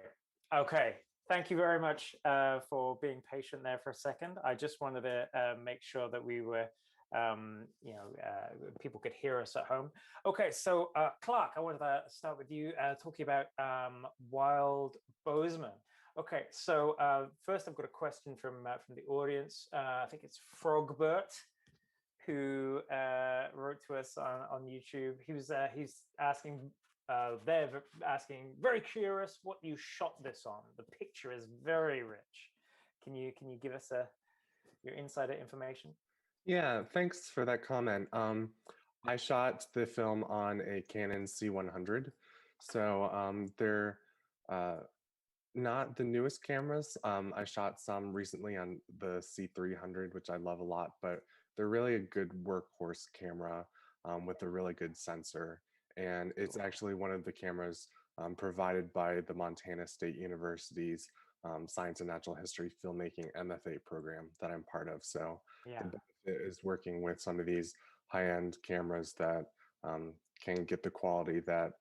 Okay. Thank you very much for being patient there for a second. I just wanted to make sure that we were, people could hear us at home. Okay, so Clark, I wanted to start with you talking about Wild Bozeman. Okay, so first I've got a question from the audience. I think it's Frogbert, who wrote to us on YouTube. He's asking. They're asking, very curious what you shot this on. The picture is very rich. Can you give us your insider information? Yeah, thanks for that comment. I shot the film on a Canon C100, so they're not the newest cameras. I shot some recently on the C300, which I love a lot, but they're really a good workhorse camera with a really good sensor. And it's actually one of the cameras provided by the Montana State University's Science and Natural History Filmmaking MFA program that I'm part of. So yeah. The benefit is working with some of these high-end cameras that can get the quality that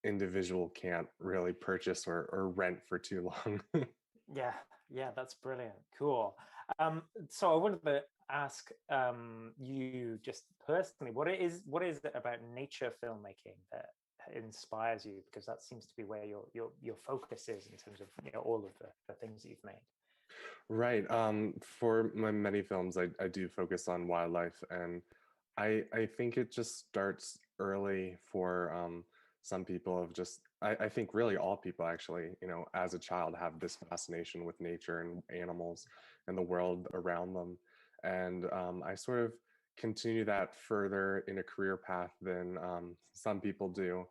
individual can't really purchase or rent for too long. Yeah, that's brilliant. Cool. So I wanted to ask you just personally, what is it about nature filmmaking that inspires you? Because that seems to be where your focus is in terms of all of the things that you've made. Right. For my many films, I do focus on wildlife, and I think it just starts early for some people of just, I think really all people actually, as a child have this fascination with nature and animals and the world around them. And I sort of continue that further in a career path than some people do.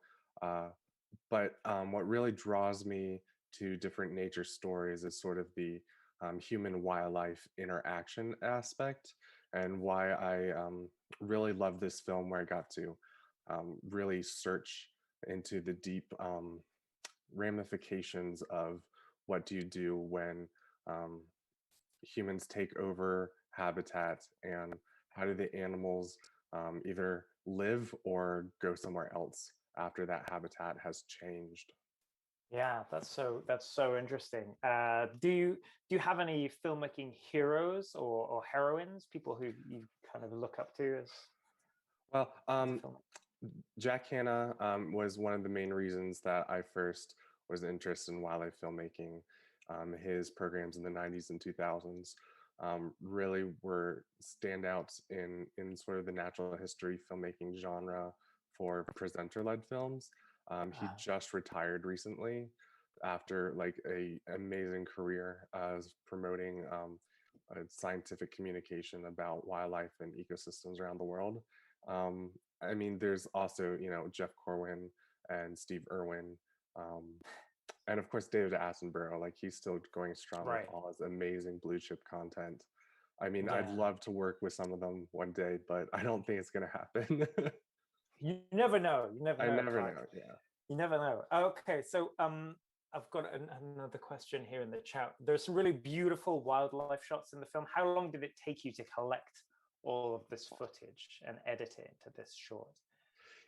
But what really draws me to different nature stories is sort of the human wildlife interaction aspect, and why I really love this film, where I got to really search into the deep ramifications of what do you do when humans take over habitat, and how do the animals either live or go somewhere else after that habitat has changed. Yeah, that's so interesting. Do you have any filmmaking heroes or heroines, people who you kind of look up to as? Well, Jack Hanna was one of the main reasons that I first was interested in wildlife filmmaking. His programs in the 90s and 2000s really were standouts in sort of the natural history filmmaking genre for presenter-led films. He just retired recently after like a amazing career as promoting scientific communication about wildlife and ecosystems around the world. I mean, there's also, Jeff Corwin and Steve Irwin, and of course, David Attenborough. Like, he's still going strong with all his amazing blue chip content. I mean, I'd love to work with some of them one day, but I don't think it's going to happen. You never know. You never know. I never know. Yeah. You never know. Okay, so I've got another question here in the chat. There's some really beautiful wildlife shots in the film. How long did it take you to collect all of this footage and edit it into this short?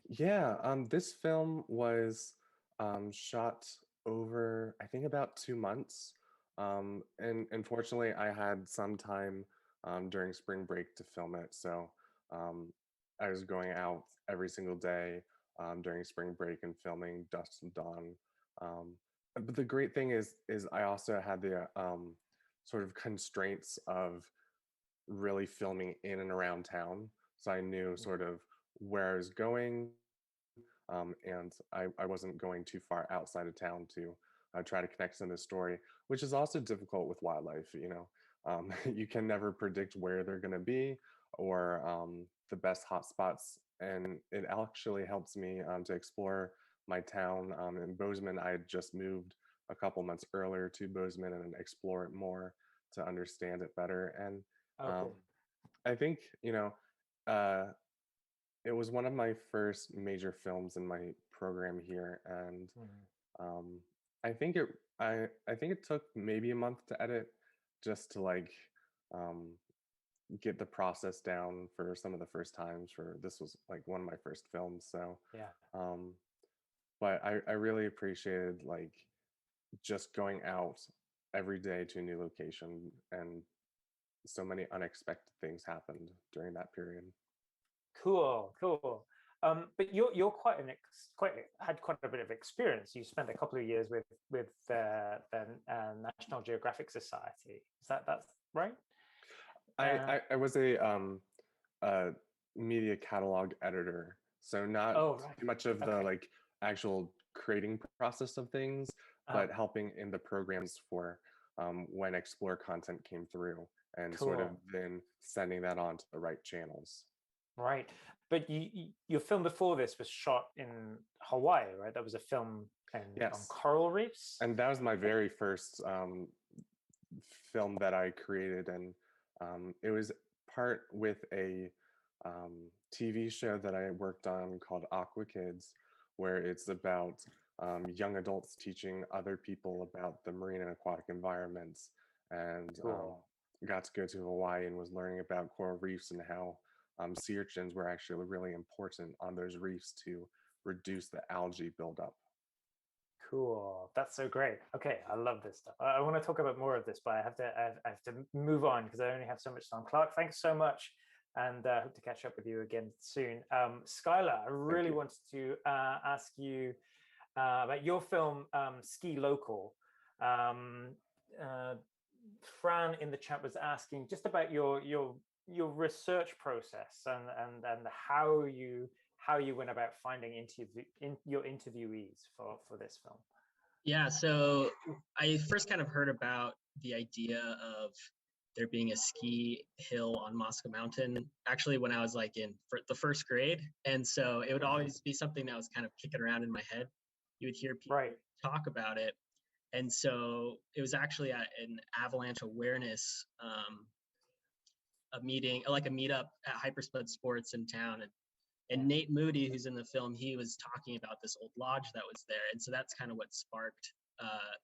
Yeah, this film was shot over, I think, about 2 months. And unfortunately, I had some time during spring break to film it. So I was going out every single day during spring break and filming dusk and dawn. But the great thing is I also had the sort of constraints of really filming in and around town. So I knew sort of where I was going, and I wasn't going too far outside of town to try to connect some of the story, which is also difficult with wildlife. You can never predict where they're going to be or the best hotspots, and it actually helps me to explore my town. In Bozeman, I had just moved a couple months earlier to Bozeman and explore it more to understand it better. And I think, it was one of my first major films in my program here, and I think it took maybe a month to edit, just to get the process down for some of the first times. For this was like one of my first films, so but I really appreciated just going out every day to a new location, and so many unexpected things happened during that period. Cool. But you're had quite a bit of experience. You spent a couple of years with the National Geographic Society. That's right? I was a media catalog editor, so not too much of the actual creating process of things, but helping in the programs for when Explore content came through, and sort of then sending that on to the right channels. Right, but your film before this was shot in Hawaii, right? That was a film on coral reefs. And that was my very first film that I created, and it was part with a TV show that I worked on called Aqua Kids, where it's about young adults teaching other people about the marine and aquatic environments, and got to go to Hawaii and was learning about coral reefs and how sea urchins were actually really important on those reefs to reduce the algae buildup. Cool, that's so great. Okay, I love this stuff. I want to talk about more of this, but I have to move on because I only have so much time. Clark, thanks so much, and hope to catch up with you again soon. Skylar, I really wanted to ask you about your film Ski Local. Fran in the chat was asking just about your research process and how you went about finding your interviewees for this film. Yeah, so I first kind of heard about the idea of there being a ski hill on Moscow Mountain actually when I was in the first grade, and so it would always be something that was kind of kicking around in my head. You would hear people talk about it, and so it was actually at an avalanche awareness a meetup at Hyperspud Sports in town, and Nate Moody, who's in the film, he was talking about this old lodge that was there, and so that's kind of what sparked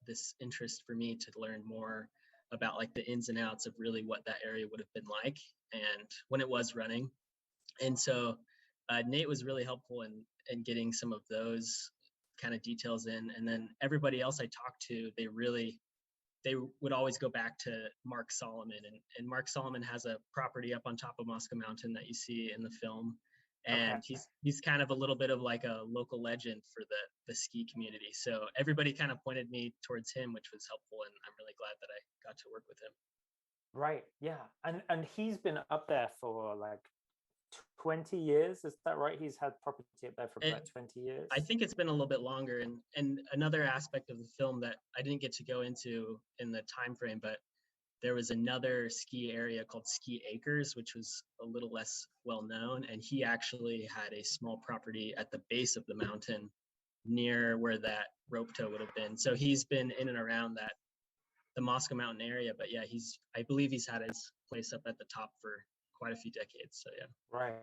this interest for me to learn more about the ins and outs of really what that area would have been like and when it was running. And so Nate was really helpful in getting some of those kind of details in, and then everybody else I talked to, they would always go back to Mark Solomon, and Mark Solomon has a property up on top of Moscow Mountain that you see in the film, and he's kind of a little bit of a local legend for the ski community. So everybody kind of pointed me towards him, which was helpful, and I'm really glad that I got to work with him. Right, yeah, and he's been up there for 20 years, is that right? He's had property up there for about 20 years. I think it's been a little bit longer, and another aspect of the film that I didn't get to go into in the time frame, but there was another ski area called Ski Acres, which was a little less well known, and he actually had a small property at the base of the mountain near where that rope tow would have been. So he's been in and around the Moscow Mountain area, but yeah, I believe he's had his place up at the top for quite a few decades. So yeah. Right.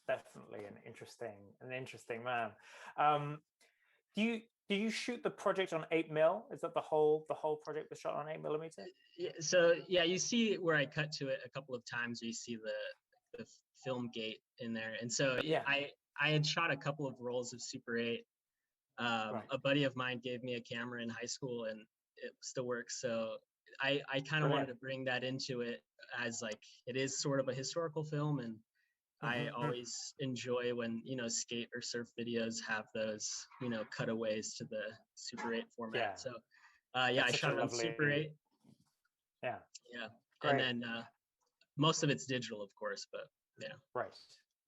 Definitely an interesting man. Do you shoot the project on 8mm? Is that the whole project was shot on 8mm? Yeah, so yeah, you see where I cut to it a couple of times. You see the film gate in there, and so yeah, I had shot a couple of rolls of Super 8. A buddy of mine gave me a camera in high school, and it still works. So I kind of wanted to bring that into it as it is sort of a historical film, and I always enjoy when skate or surf videos have those cutaways to the Super 8 format. Yeah. So I shot it on Super 8. Yeah. Great. And then most of it's digital, of course, but yeah. Right.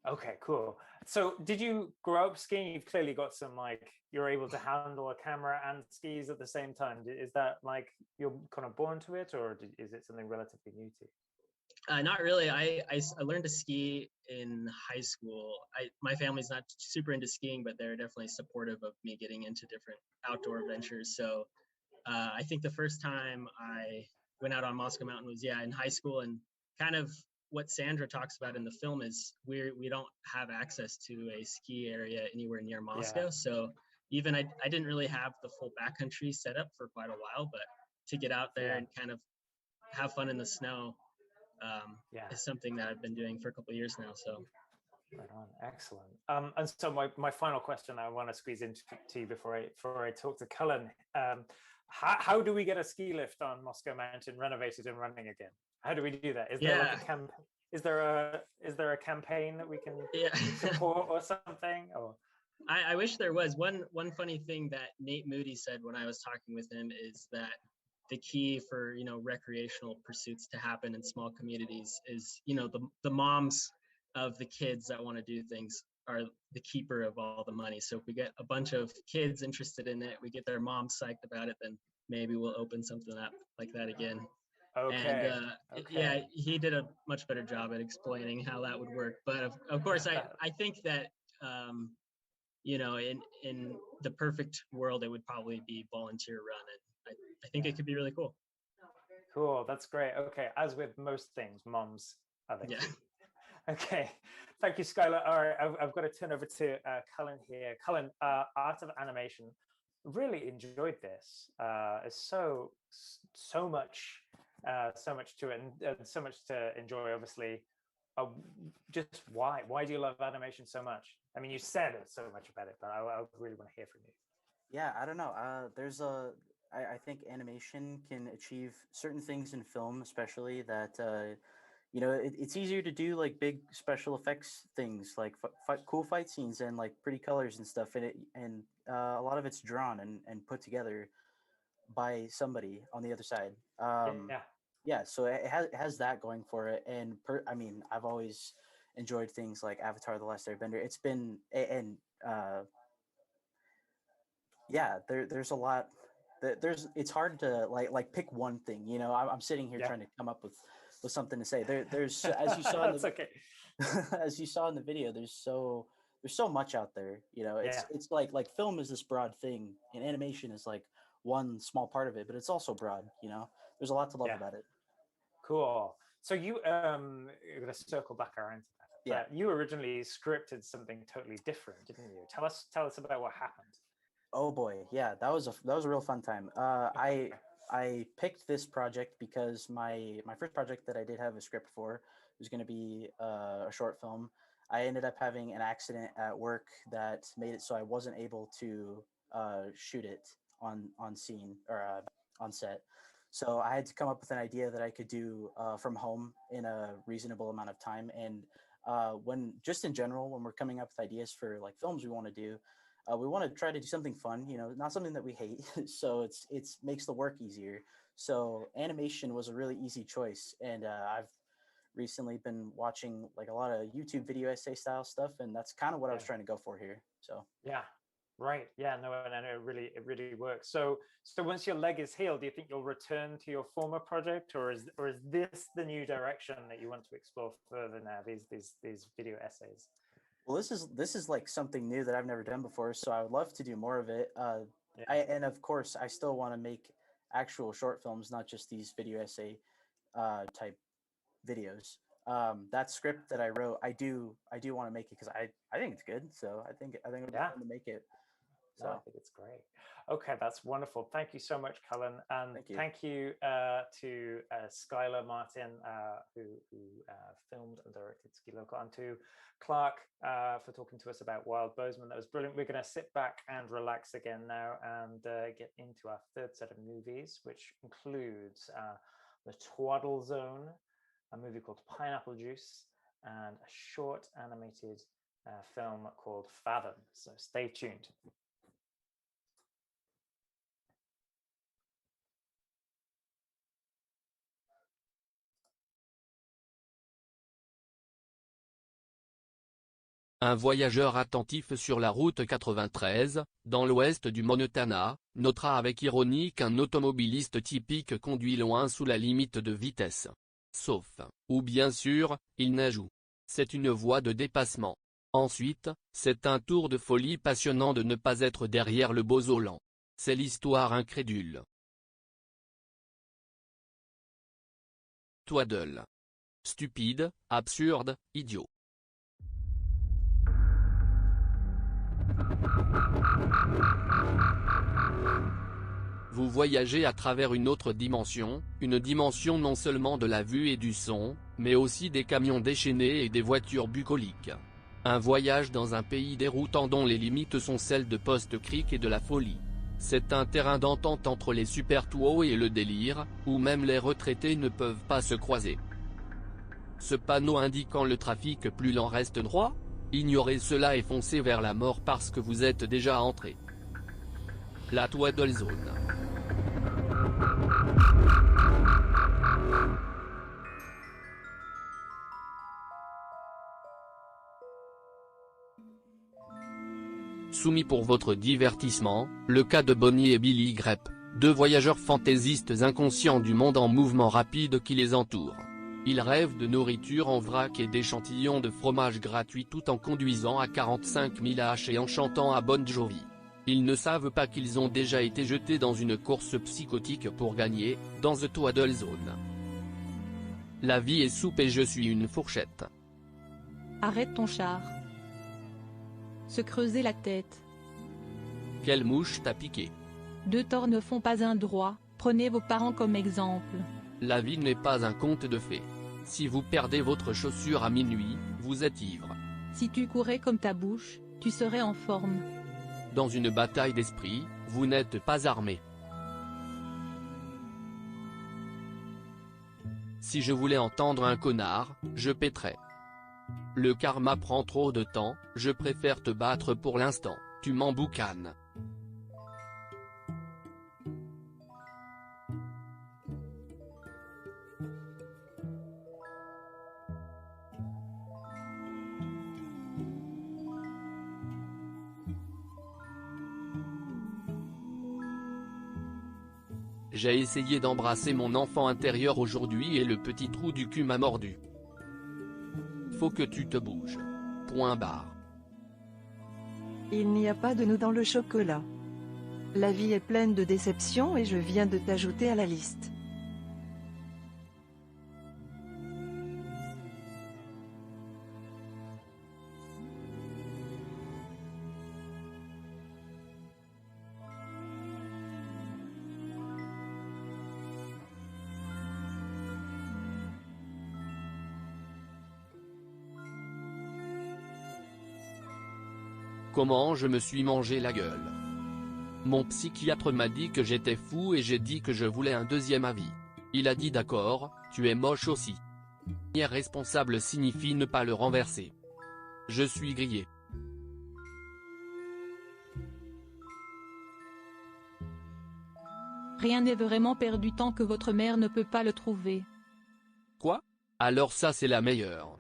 Okay, cool. So did you grow up skiing? You've clearly got some like you're able to handle a camera and skis at the same time. Is that like you're kind of born to it, or is it something relatively new to you? Not really. I learned to ski in high school. My family's not super into skiing, but they're definitely supportive of me getting into different outdoor ventures. So I think the first time I went out on Moscow Mountain was in high school, and kind of what Sandra talks about in the film is we don't have access to a ski area anywhere near Moscow. Yeah. So even I didn't really have the full backcountry set up for quite a while, but to get out there and kind of have fun in the snow is something that I've been doing for a couple of years now. So. Right on, excellent. And so my final question I want to squeeze into you before I talk to Cullen. How do we get a ski lift on Moscow Mountain renovated and running again? How do we do that? Is there like is there a campaign that we can support or something? Or I wish there was. One funny thing that Nate Moody said when I was talking with him is that the key for recreational pursuits to happen in small communities is the moms of the kids that want to do things are the keeper of all the money. So if we get a bunch of kids interested in it, we get their moms psyched about it, then maybe we'll open something up like that again. Okay. Yeah, he did a much better job at explaining how that would work. But of course, I think that in the perfect world, it would probably be volunteer run, and I think it could be really cool. Cool, that's great. Okay, as with most things, moms are the key. Okay, thank you, Skylar. All right, I've got to turn over to Cullen here. Cullen, Art of Animation. Really enjoyed this. It's so much to it, and so much to enjoy. Obviously, just why do you love animation so much? I mean, you said it so much about it, but I really want to hear from you. Yeah, I don't know. I think animation can achieve certain things in film, especially that it's easier to do like big special effects things, like cool fight scenes and like pretty colors and stuff. And a lot of it's drawn and put together by somebody on the other side. Yeah. So it has that going for it. And I mean, I've always enjoyed things like Avatar: The Last Airbender. It's been there's a lot. It's hard to like pick one thing. I'm sitting here trying to come up with something to say. There's as you saw in the okay. as you saw in the video, there's so much out there. It's like film is this broad thing, and animation is like one small part of it, but it's also broad. There's a lot to love about it. Cool. So you're gonna circle back around to that. Yeah. But you originally scripted something totally different, didn't you? Tell us about what happened. Oh boy, yeah, that was a real fun time. I picked this project because my first project that I did have a script for was going to be a short film. I ended up having an accident at work that made it so I wasn't able to shoot it on scene or on set. So I had to come up with an idea that I could do from home in a reasonable amount of time. And when we're coming up with ideas for like films we want to do, we want to try to do something fun, not something that we hate. So it's makes the work easier. So animation was a really easy choice. And I've recently been watching like a lot of YouTube video essay style stuff. And that's kind of what I was trying to go for here. So yeah. Right. Yeah. No. And it really works. So once your leg is healed, do you think you'll return to your former project, or is this the new direction that you want to explore further now? These video essays. Well, this is like something new that I've never done before, so I would love to do more of it. And of course, I still want to make actual short films, not just these video essay type videos. That script that I wrote, I do want to make it because I think it's good. So I think it'll be fun to make it. So I think it's great. Okay, that's wonderful. Thank you so much, Cullen, and thank you to Skylar Martin, who filmed and directed Ski Local, and to Clark for talking to us about Wild Bozeman. That was brilliant. We're going to sit back and relax again now and get into our third set of movies, which includes The Twaddle Zone, a movie called Pineapple Juice, and a short animated film called Fathom. So stay tuned. Un voyageur attentif sur la route 93, dans l'ouest du Montana, notera avec ironie qu'un automobiliste typique conduit loin sous la limite de vitesse. Sauf, ou bien sûr, il neige ou. C'est une voie de dépassement. Ensuite, c'est un tour de folie passionnant de ne pas être derrière le bozolant. C'est l'histoire incrédule. Twaddle. Stupide, absurde, idiot. Vous voyagez à travers une autre dimension, une dimension non seulement de la vue et du son, mais aussi des camions déchaînés et des voitures bucoliques. Un voyage dans un pays déroutant dont les limites sont celles de post-cric et de la folie. C'est un terrain d'entente entre les super-tuos et le délire, où même les retraités ne peuvent pas se croiser. Ce panneau indiquant le trafic plus lent reste droit? Ignorez cela et foncez vers la mort parce que vous êtes déjà entré. La Twaddle Zone. Soumis pour votre divertissement, le cas de Bonnie et Billy Grepp, deux voyageurs fantaisistes inconscients du monde en mouvement rapide qui les entoure. Ils rêvent de nourriture en vrac et d'échantillons de fromage gratuits tout en conduisant à 45 000 h et en chantant à Bon Jovi. Ils ne savent pas qu'ils ont déjà été jetés dans une course psychotique pour gagner, dans The Twaddle Zone. La vie est soupe et je suis une fourchette. Arrête ton char. Se creuser la tête. Quelle mouche t'a piqué? Deux torts ne font pas un droit, prenez vos parents comme exemple. La vie n'est pas un conte de fées. Si vous perdez votre chaussure à minuit, vous êtes ivre. Si tu courais comme ta bouche, tu serais en forme. Dans une bataille d'esprit, vous n'êtes pas armé. Si je voulais entendre un connard, je péterais. Le karma prend trop de temps, je préfère te battre pour l'instant, tu m'emboucanes. J'ai essayé d'embrasser mon enfant intérieur aujourd'hui et le petit trou du cul m'a mordu. Faut que tu te bouges. Point barre. Il n'y a pas de nœud dans le chocolat. La vie est pleine de déceptions et je viens de t'ajouter à la liste. Comment je me suis mangé la gueule. Mon psychiatre m'a dit que j'étais fou et j'ai dit que je voulais un deuxième avis. Il a dit d'accord, tu es moche aussi. Irresponsable signifie ne pas le renverser. Je suis grillé. Rien n'est vraiment perdu tant que votre mère ne peut pas le trouver. Quoi? Alors ça c'est la meilleure.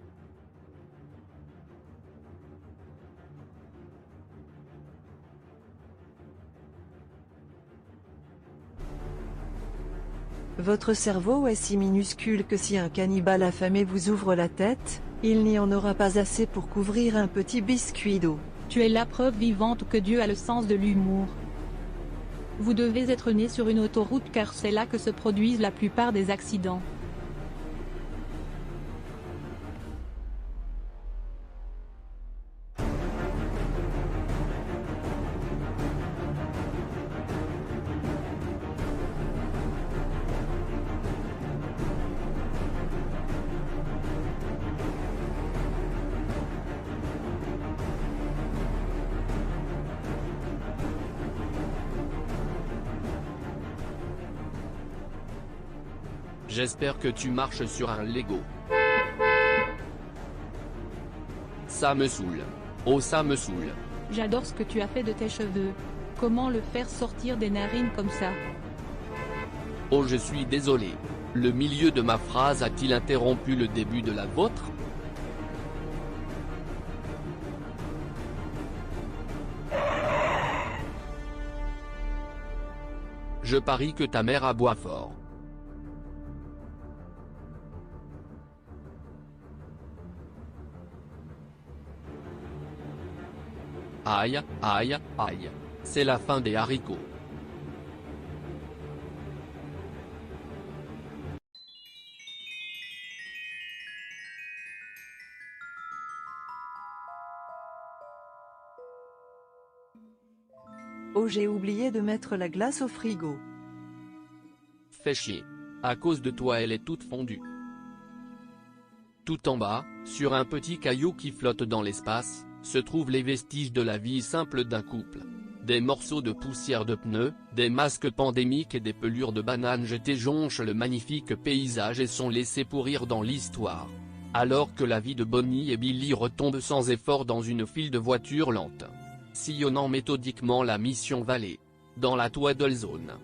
Votre cerveau est si minuscule que si un cannibale affamé vous ouvre la tête, il n'y en aura pas assez pour couvrir un petit biscuit d'eau. Tu es la preuve vivante que Dieu a le sens de l'humour. Vous devez être né sur une autoroute car c'est là que se produisent la plupart des accidents. J'espère que tu marches sur un Lego. Ça me saoule. Oh ça me saoule. J'adore ce que tu as fait de tes cheveux. Comment le faire sortir des narines comme ça? Oh je suis désolé. Le milieu de ma phrase a-t-il interrompu le début de la vôtre? Je parie que ta mère aboie fort. Aïe, aïe, aïe. C'est la fin des haricots. Oh, j'ai oublié de mettre la glace au frigo. Fais chier. À cause de toi elle est toute fondue. Tout en bas, sur un petit caillou qui flotte dans l'espace, se trouvent les vestiges de la vie simple d'un couple. Des morceaux de poussière de pneus, des masques pandémiques et des pelures de bananes jetées jonchent le magnifique paysage et sont laissés pourrir dans l'histoire. Alors que la vie de Bonnie et Billy retombe sans effort dans une file de voitures lentes. Sillonnant méthodiquement la mission Valley. Dans la Twaddle Zone.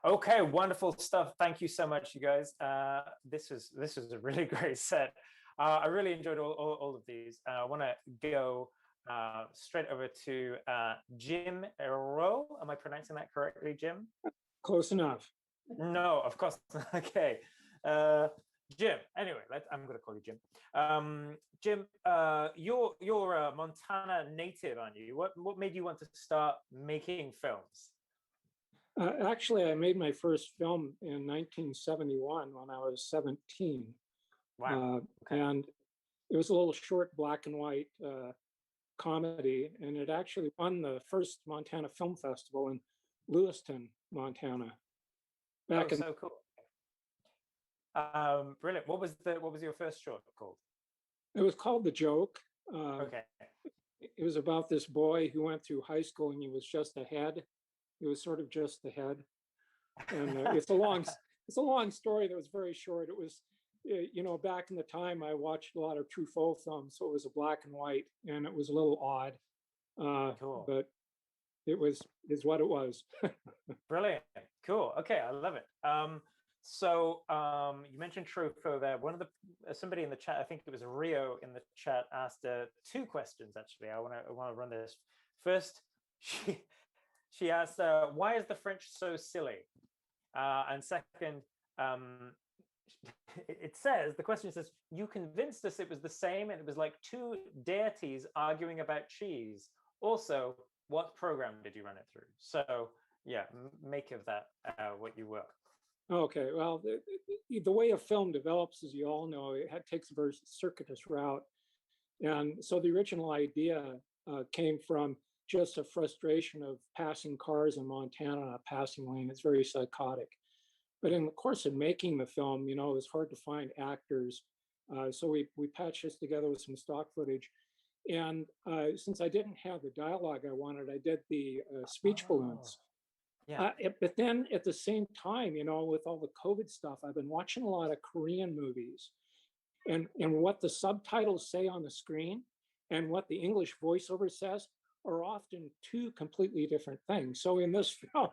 Okay, wonderful stuff. Thank you so much, you guys. This is a really great set. I really enjoyed all of these. I want to go straight over to Jim Rowe. Am I pronouncing that correctly, Jim? Close enough. No, of course. Okay. Jim, anyway, I'm going to call you Jim. Jim, you're a Montana native, aren't you? What made you want to start making films? Actually, I made my first film in 1971 when I was 17. Wow. Okay. And it was a little short black and white comedy, and it actually won the first Montana Film Festival in Lewiston, Montana. So cool. Brilliant. What was your first short called? It was called The Joke. Okay. It was about this boy who went through high school and he was just ahead. He was sort of just ahead, and it's a long story that was very short. It was, back in the time I watched a lot of Truffaut films, so it was a black and white, and it was a little odd. Cool. But is what it was. Brilliant. Cool. Okay, I love it. You mentioned Truffaut there. One of the somebody in the chat, I think it was Rio in the chat, asked 2 questions actually. I want to run this. First, she asked, why is the French so silly? And second, the question says, you convinced us it was the same and it was like 2 deities arguing about cheese. Also, what program did you run it through? So yeah, make of that what you will. Okay, well, the way a film develops, as you all know, it takes a very circuitous route. And so the original idea came from just a frustration of passing cars in Montana on a passing lane. It's very psychotic. But in the course of making the film, it was hard to find actors. So we patched this together with some stock footage. And since I didn't have the dialogue I wanted, I did the speech balloons. Yeah. But then at the same time, with all the COVID stuff, I've been watching a lot of Korean movies, and what the subtitles say on the screen and what the English voiceover says are often 2 completely different things. So in this film,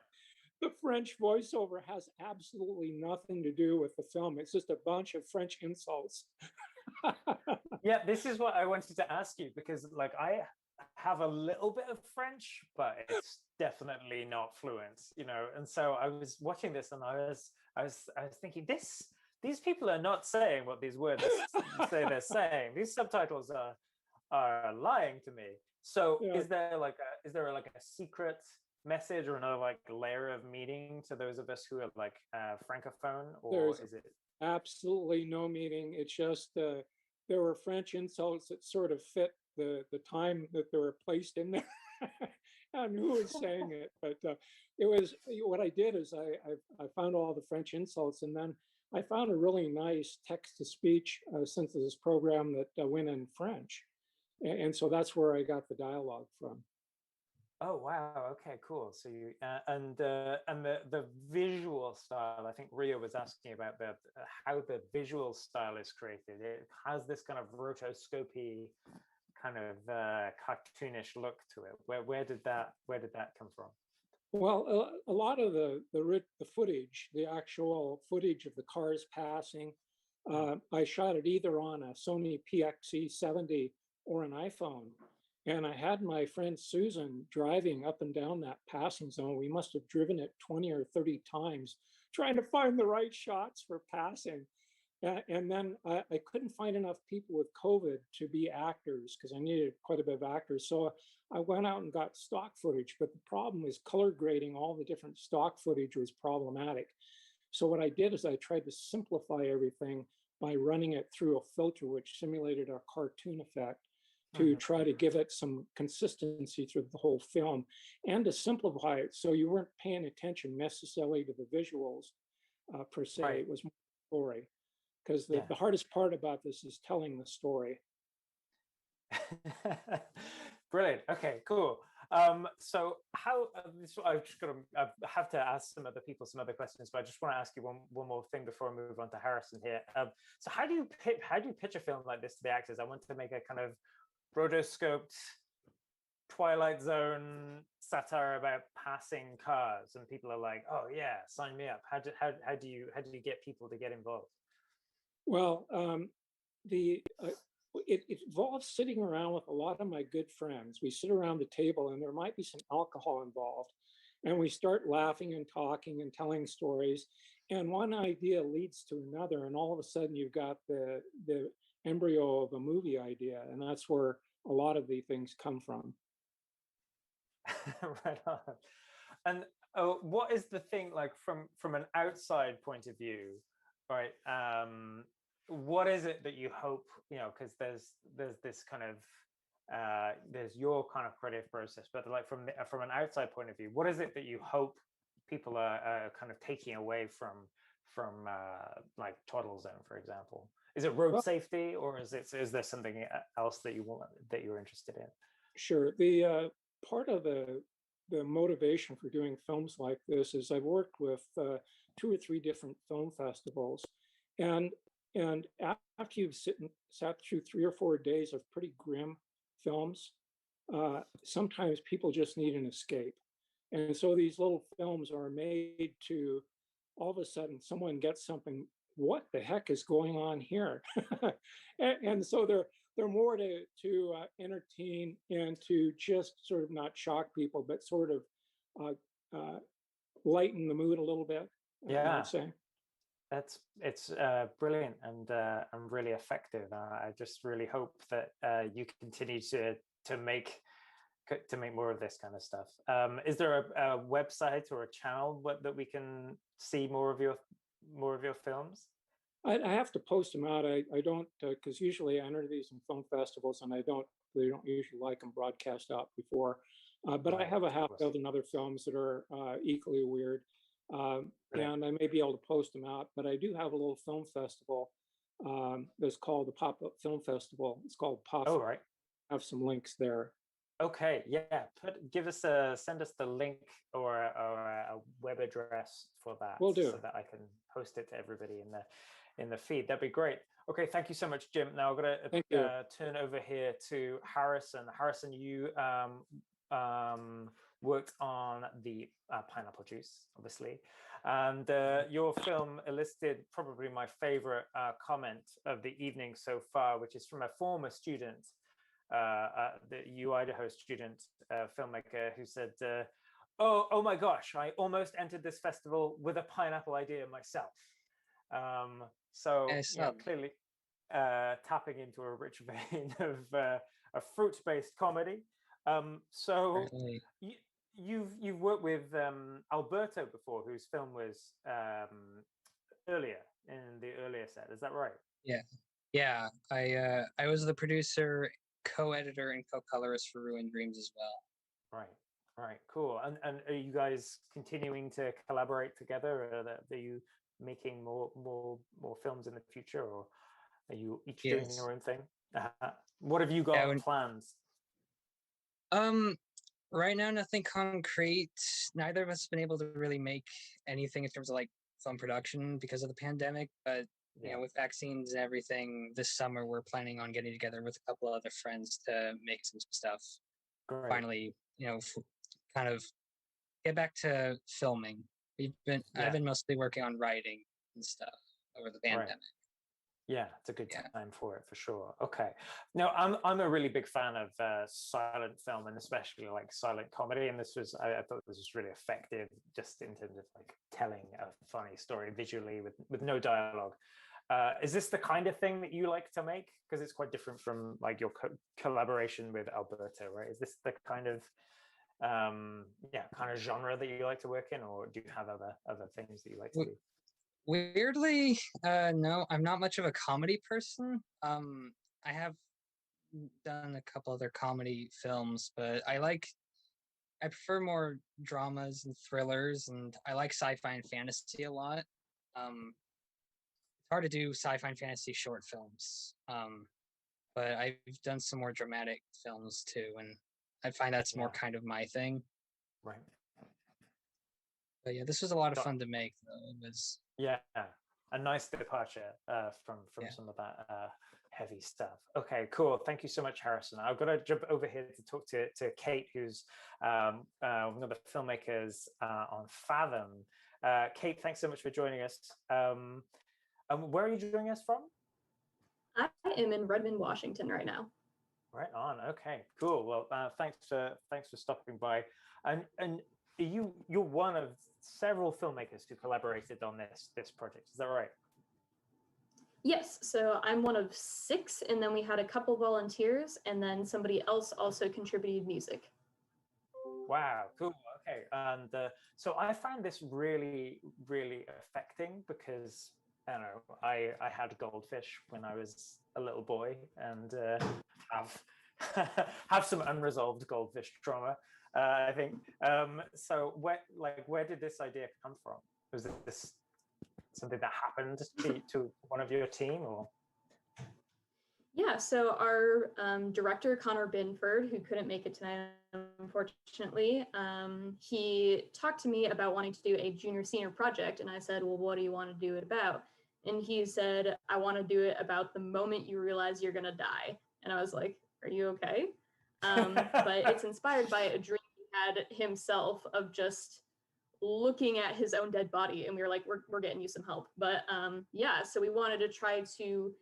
the French voiceover has absolutely nothing to do with the film. It's just a bunch of French insults. Yeah, this is what I wanted to ask you, because like I have a little bit of French, but it's definitely not fluent, and so I was watching this and I was thinking, these people are not saying what these words say they're saying. These subtitles are lying to me. So Yeah. is there like a secret message or another like layer of meaning to those of us who are like francophone, or There's is it absolutely no meaning. It's just there were French insults that sort of fit the time that they were placed in there and who was saying it. But it was, what I did is I found all the French insults, and then I found a really nice text-to-speech synthesis program that went in French. And so that's where I got the dialogue from. Oh wow! Okay, cool. So you and the visual style. I think Rio was asking about how the visual style is created. It has this kind of rotoscopy, kind of cartoonish look to it. Where did that come from? Well, a lot of the footage, the actual footage of the cars passing, I shot it either on a Sony PXE70 or an iPhone. And I had my friend Susan driving up and down that passing zone. We must have driven it 20 or 30 times trying to find the right shots for passing. And then I couldn't find enough people with COVID to be actors because I needed quite a bit of actors. So I went out and got stock footage, but the problem is color grading all the different stock footage was problematic. So what I did is I tried to simplify everything by running it through a filter which simulated a cartoon effect to try to give it some consistency through the whole film and to simplify it so you weren't paying attention necessarily to the visuals per se. Right. It was more story, because the hardest part about this is telling the story. Brilliant. Okay, cool. So how I have to ask some other people some other questions, but I just want to ask you one more thing before I move on to Harrison here. So how do you pitch a film like this to the actors? I want to make a kind of rotoscoped Twilight Zone satire about passing cars, and people are like, "Oh yeah, sign me up." How do you get people to get involved? Well, it involves sitting around with a lot of my good friends. We sit around the table, and there might be some alcohol involved, and we start laughing and talking and telling stories, and one idea leads to another, and all of a sudden you've got the embryo of a movie idea, and that's where a lot of the things come from. Right on. And what is the thing, like from an outside point of view, right? What is it that you hope, because there's this kind of there's your kind of creative process, but like from an outside point of view, what is it that you hope people are kind of taking away from like Toddle Zone, for example? Is it road safety, or is there something else that you're interested in? Sure. The part of the motivation for doing films like this is I've worked with 2 or 3 different film festivals, and after you've sat through 3 or 4 days of pretty grim films, sometimes people just need an escape. And so these little films are made to, all of a sudden someone gets something, what the heck is going on here? and so they're more to entertain and to just sort of not shock people, but sort of lighten the mood a little bit. Yeah. I'd say. It's brilliant and really effective. I just really hope that you continue to make more of this kind of stuff. Is there a website or a channel that we can see more of your films? I have to post them out. I don't, because usually I enter these in film festivals and they don't usually like them broadcast out before. But I have a half dozen other films that are equally weird. And I may be able to post them out, but I do have a little film festival that's called the Pop-Up Film Festival. It's called POF. Oh, right. I have some links there. Okay, yeah. Send us the link or a web address for that. Will do. So that I can post it to everybody in the feed. That'd be great. Okay, thank you so much, Jim. Now I'm gonna turn over here to Harrison. Harrison, you worked on the pineapple juice, obviously, and your film elicited probably my favorite comment of the evening so far, which is from a former student, the U-Idaho student filmmaker, who said, oh my gosh, I almost entered this festival with a pineapple idea myself. So clearly tapping into a rich vein of a fruit-based comedy. So you've worked with Alberto before, whose film was earlier in the earlier set. Is that right? Yeah. I was the producer, co-editor, and co-colorist for Ruined Dreams as well. Right, cool. And are you guys continuing to collaborate together? Are you making more films in the future, or are you each doing your own thing? What have you got plans? Right now, nothing concrete. Neither of us have been able to really make anything in terms of like film production because of the pandemic. But you know, with vaccines and everything, this summer we're planning on getting together with a couple other friends to make some stuff. Great. Finally, kind of get back to filming. I've been mostly working on writing and stuff over the pandemic. Right. Yeah, it's a good time for it, for sure. Okay. Now, I'm a really big fan of silent film, and especially like silent comedy. And I thought this was really effective, just in terms of like telling a funny story visually with no dialogue. Is this the kind of thing that you like to make? Because it's quite different from like your collaboration with Alberto, right? Is this the kind of genre that you like to work in, or do you have other things that you like to do? Weirdly, no, I'm not much of a comedy person. I have done a couple other comedy films, but I prefer more dramas and thrillers, and I like sci-fi and fantasy a lot. It's hard to do sci-fi and fantasy short films, but I've done some more dramatic films too, and I find that's more kind of my thing. Right. But yeah, this was a lot of fun to make, though. It was a nice departure from some of that heavy stuff. Okay, cool. Thank you so much, Harrison. I've got to jump over here to talk to Kate, who's one of the filmmakers on Fathom. Kate, thanks so much for joining us. Where are you joining us from? I am in Redmond, Washington right now. Right on. Okay, cool. Well, thanks for stopping by. And you're one of several filmmakers who collaborated on this project. Is that right? Yes. So I'm one of 6, and then we had a couple volunteers, and then somebody else also contributed music. Wow, cool. Okay. And so I found this really, really affecting because I don't know, I had goldfish when I was a little boy, and have some unresolved goldfish trauma. I think. So where did this idea come from? Was this something that happened to one of your team, or? Yeah, so our director, Connor Binford, who couldn't make it tonight, unfortunately, he talked to me about wanting to do a junior senior project, and I said, well, what do you want to do it about? And he said, I want to do it about the moment you realize you're going to die. And I was like, are you okay? But it's inspired by a dream he had himself of just looking at his own dead body, and we were like, we're getting you some help. But yeah, so we wanted to try to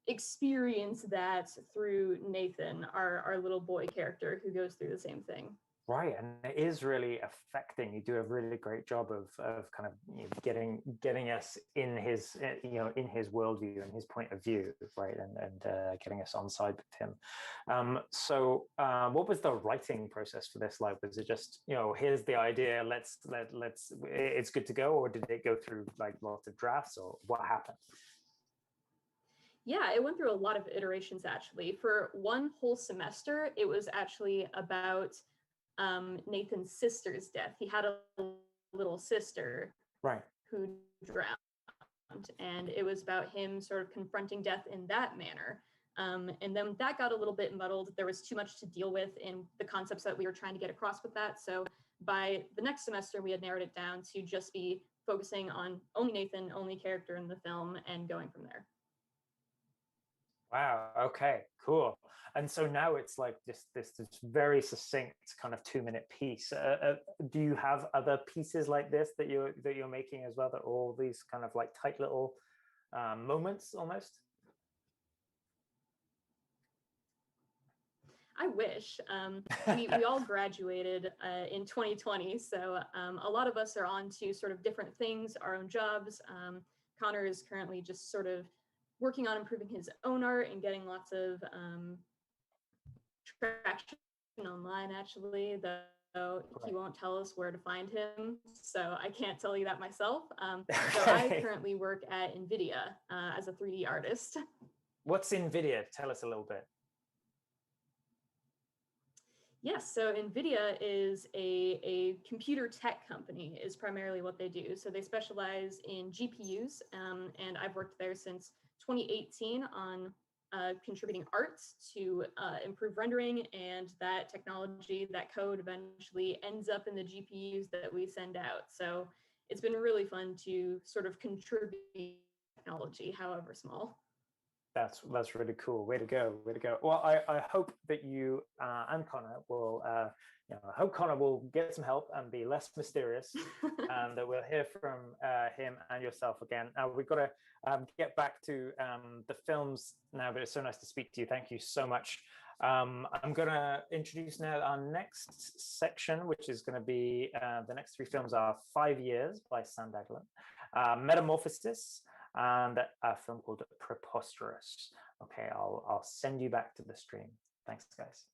experience that through Nathan, our little boy character who goes through the same thing. Right, and it is really affecting. You do a really great job of kind of, you know, getting us in his, you know, in his worldview and his point of view, right, and getting us on side with him. So what was the writing process for this like? Was it just, you know, here's the idea, let's it's good to go, or did it go through like lots of drafts, or what happened? Yeah, it went through a lot of iterations actually. For one whole semester, it was actually about Nathan's sister's death. He had a little sister, right, who drowned, and it was about him sort of confronting death in that manner. And then that got a little bit muddled. There was too much to deal with in the concepts that we were trying to get across with that. So by the next semester, we had narrowed it down to just be focusing on only Nathan, only character in the film, and going from there. Wow. Okay. Cool. And so now it's like this very succinct kind of 2-minute piece. Do you have other pieces like this that you're making as well? That are all these kind of like tight little moments almost. I wish. We all graduated in 2020, so a lot of us are on to sort of different things, our own jobs. Connor is currently just sort of working on improving his own art and getting lots of traction online, actually, though he won't tell us where to find him, so I can't tell you that myself. So I currently work at NVIDIA as a 3D artist. What's NVIDIA? Tell us a little bit. Yes, so NVIDIA is a computer tech company, is primarily what they do. So they specialize in GPUs, and I've worked there since 2018 on contributing art to improve rendering, and that technology, that code eventually ends up in the GPUs that we send out. So it's been really fun to sort of contribute technology, however small. That's really cool. Way to go. Way to go. Well, I hope that you and Connor will, you know, I hope Connor will get some help and be less mysterious, and that we'll hear from him and yourself again. We've got to get back to the films now, but it's so nice to speak to you. Thank you so much. I'm going to introduce now our next section, which is going to be the next 3 films are 5 Years by Sam Daglan, Metamorphosis, and a film called Preposterous. Okay, I'll send you back to the stream. Thanks, guys.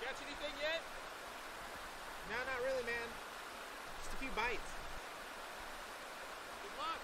Catch anything yet? No, not really, man. Just a few bites. Good luck.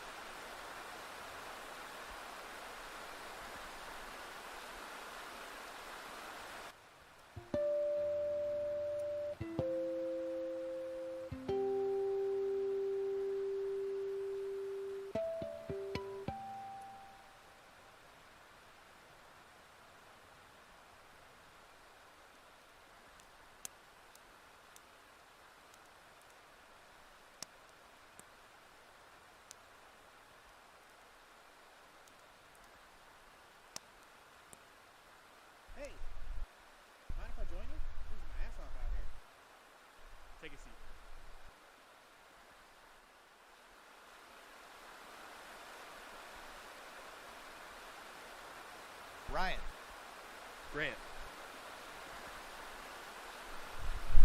Grant.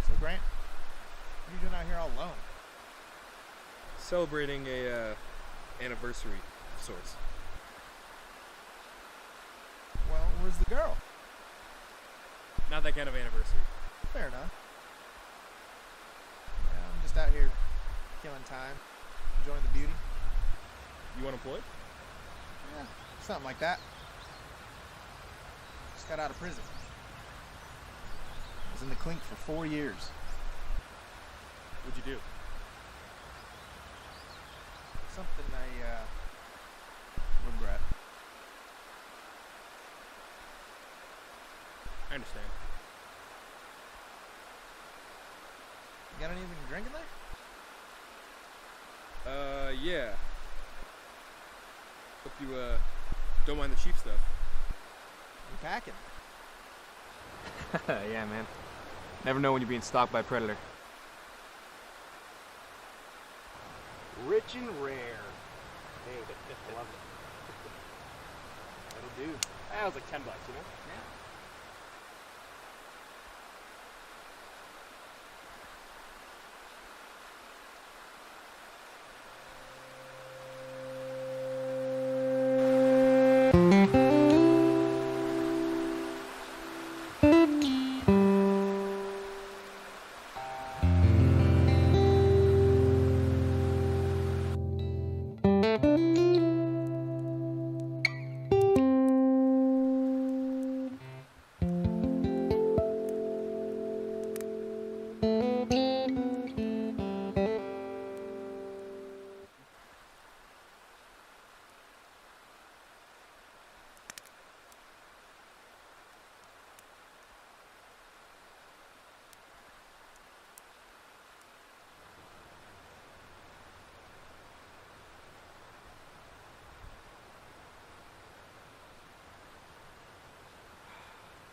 So, Grant, what are you doing out here all alone? Celebrating a anniversary of sorts. Well, where's the girl? Not that kind of anniversary. Fair enough. Yeah, I'm just out here killing time, enjoying the beauty. You unemployed? Yeah, something like that. Just got out of prison. I was in the clink for 4 years. What'd you do? Something I regret. I understand. You got anything to drink in there? Yeah. Hope you, don't mind the cheap stuff. You packing? Yeah, man. Never know when you're being stalked by a predator. Rich and rare. Hey, I love it. That'll do. That was like $10, you know? Yeah.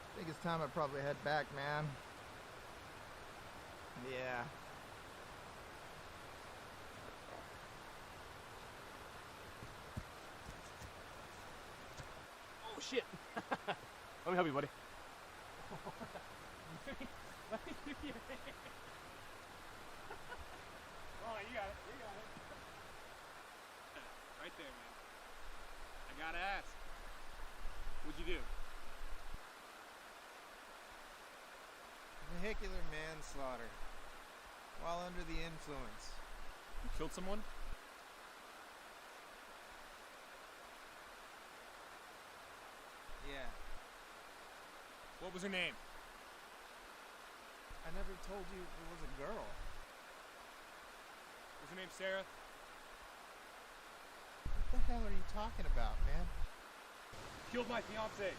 I think it's time I probably head back, man. Yeah. Oh, shit. Let me help you, buddy. Let me give you a hand. Oh, you got it. You got it. Right there, man. I gotta ask. What'd you do? Vehicular manslaughter. While under the influence. You killed someone? Yeah. What was her name? I never told you it was a girl. Was her name Sarah? What the hell are you talking about, man? Killed my fiance.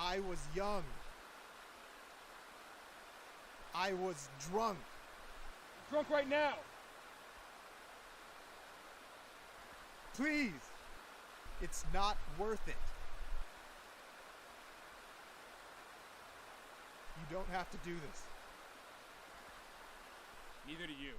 I was young. I was drunk. I'm drunk right now. Please. It's not worth it. You don't have to do this. Neither do you.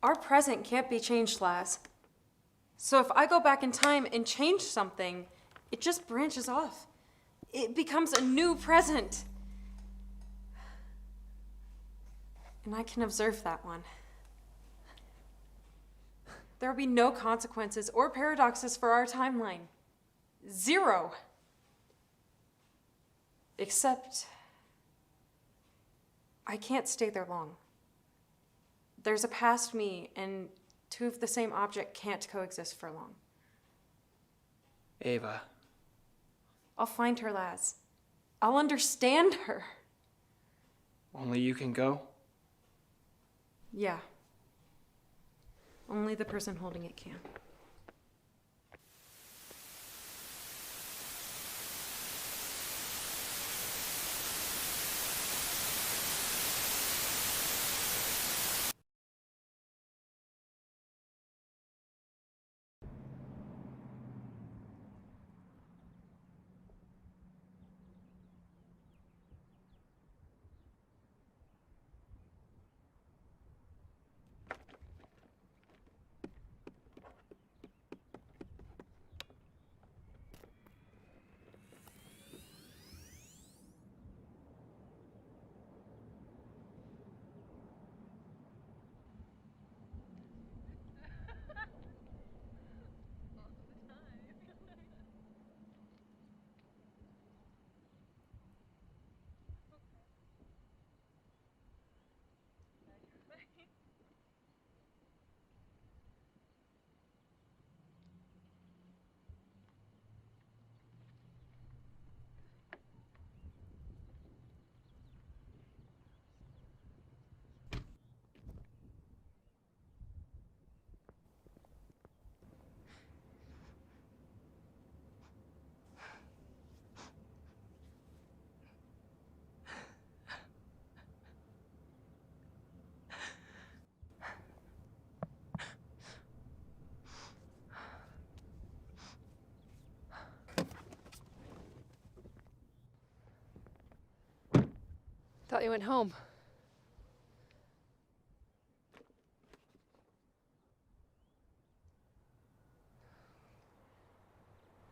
Our present can't be changed, Laz. So if I go back in time and change something, it just branches off. It becomes a new present. And I can observe that one. There will be no consequences or paradoxes for our timeline. 0. Except, I can't stay there long. There's a past me, and two of the same object can't coexist for long. Ava. I'll find her, Laz. I'll understand her. Only you can go? Yeah. Only the person holding it can. Thought you went home.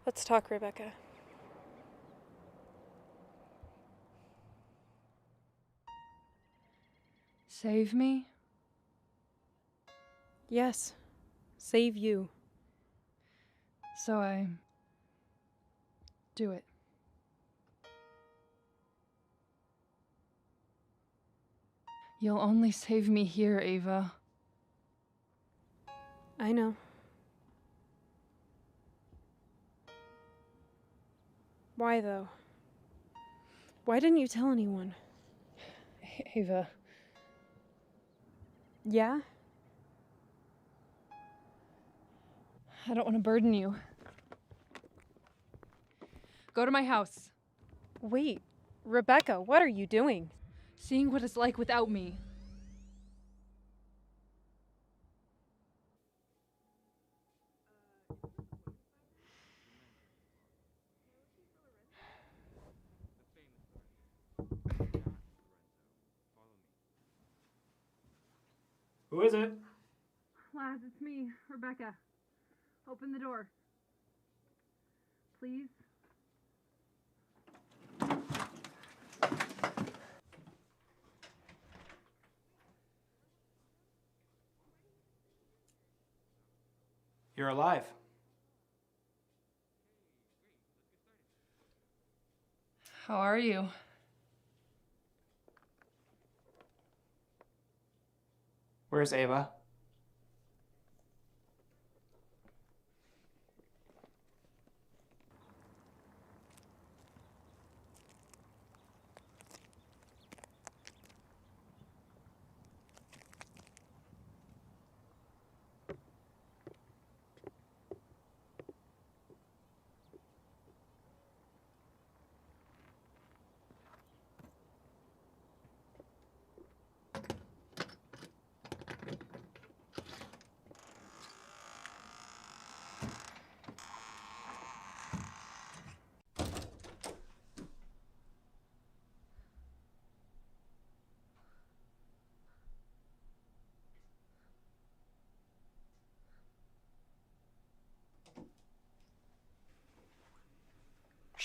Let's talk, Rebecca. Save me? Yes. Save you. So I do it. You'll only save me here, Ava. I know. Why, though? Why didn't you tell anyone? Ava. Yeah? I don't want to burden you. Go to my house. Wait, Rebecca, what are you doing? Seeing what it's like without me. Who is it? Laz, it's me, Rebecca. Open the door. Please? You're alive. How are you? Where's Ava?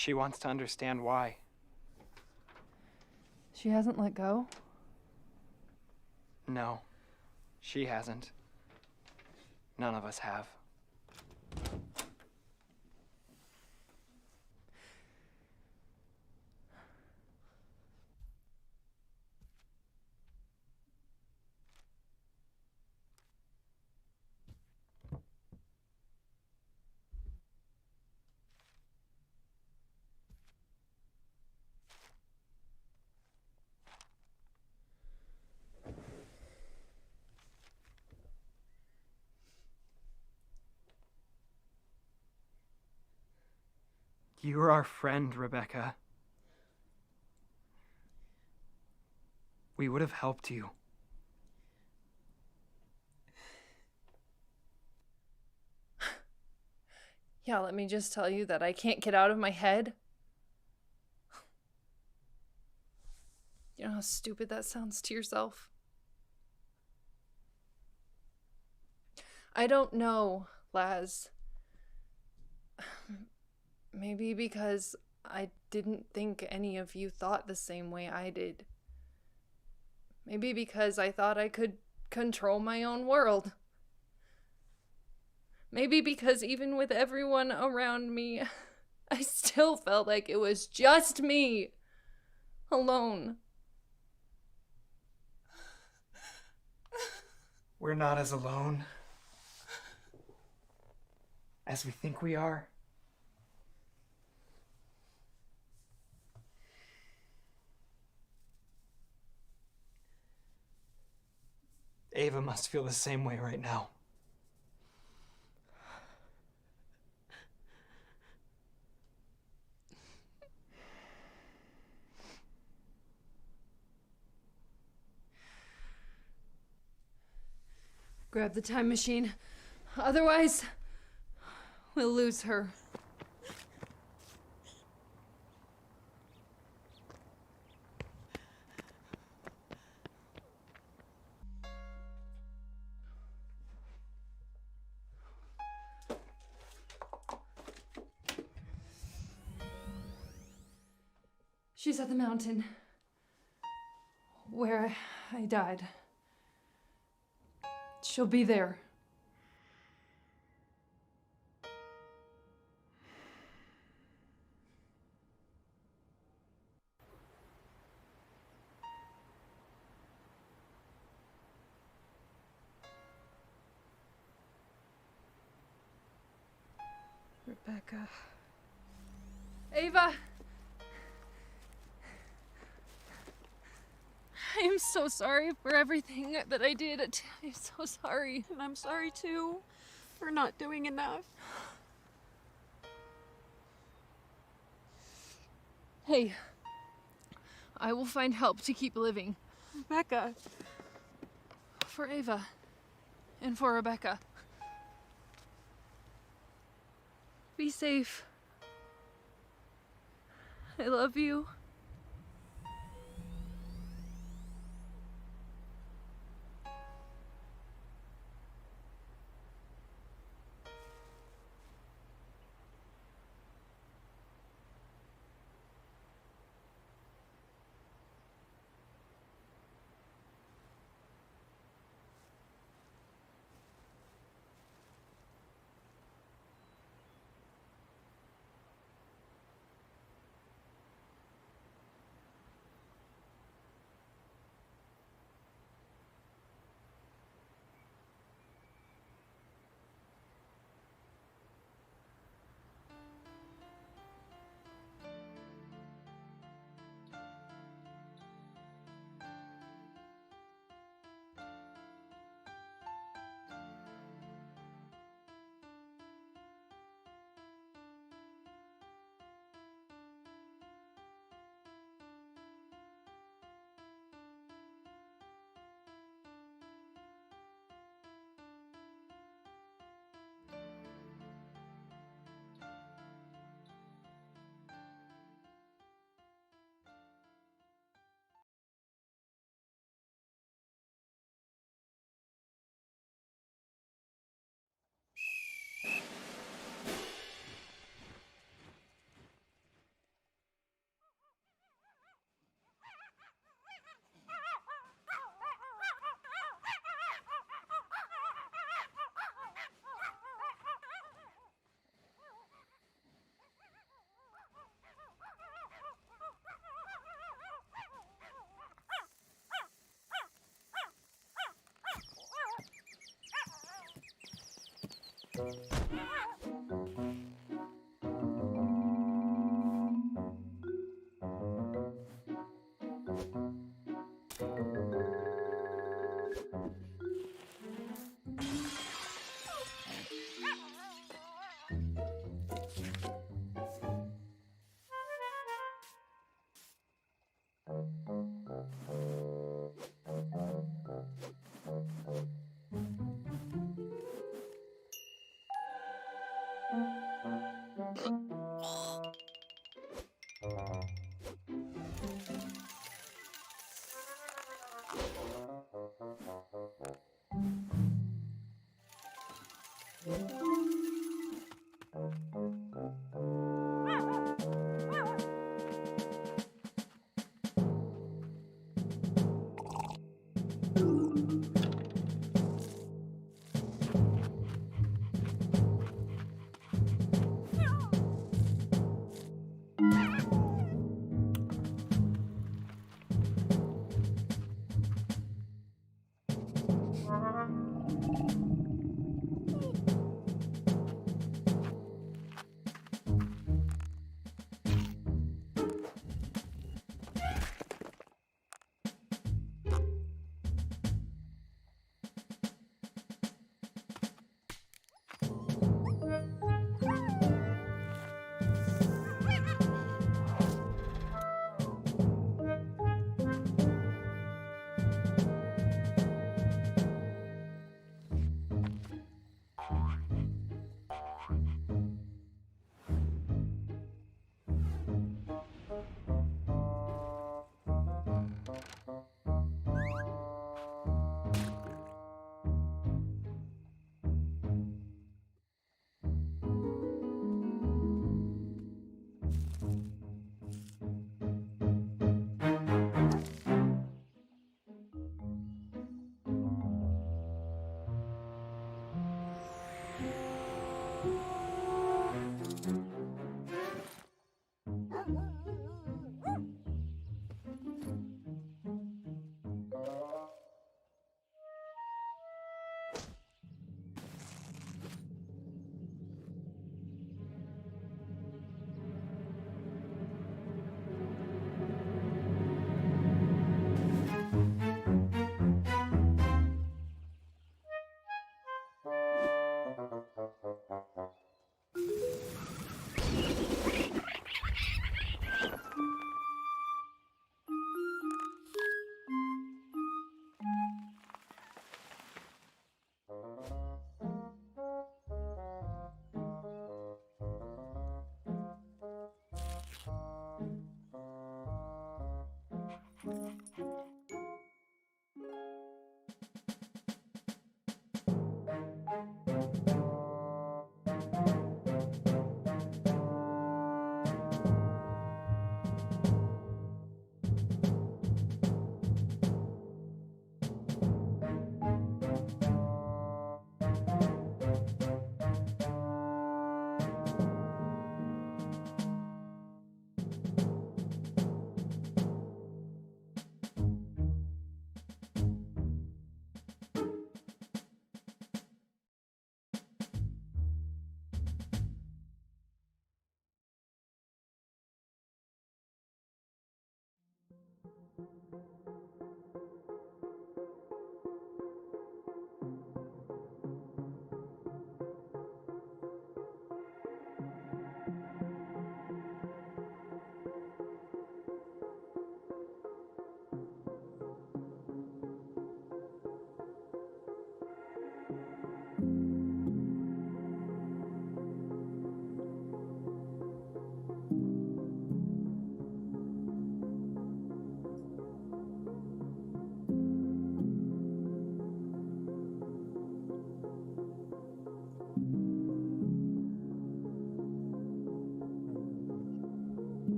She wants to understand why. She hasn't let go? No, she hasn't. None of us have. You're our friend, Rebecca. We would have helped you. Yeah, let me just tell you that I can't get out of my head. You know how stupid that sounds to yourself? I don't know, Laz. Maybe because I didn't think any of you thought the same way I did. Maybe because I thought I could control my own world. Maybe because even with everyone around me, I still felt like it was just me, alone. We're not as alone as we think we are. Ava must feel the same way right now. Grab the time machine. Otherwise, we'll lose her. She's at the mountain where I died. She'll be there. Rebecca. Ava! I am so sorry for everything that I did. I'm so sorry. And I'm sorry too for not doing enough. Hey, I will find help to keep living. Rebecca. For Ava. And for Rebecca. Be safe. I love you.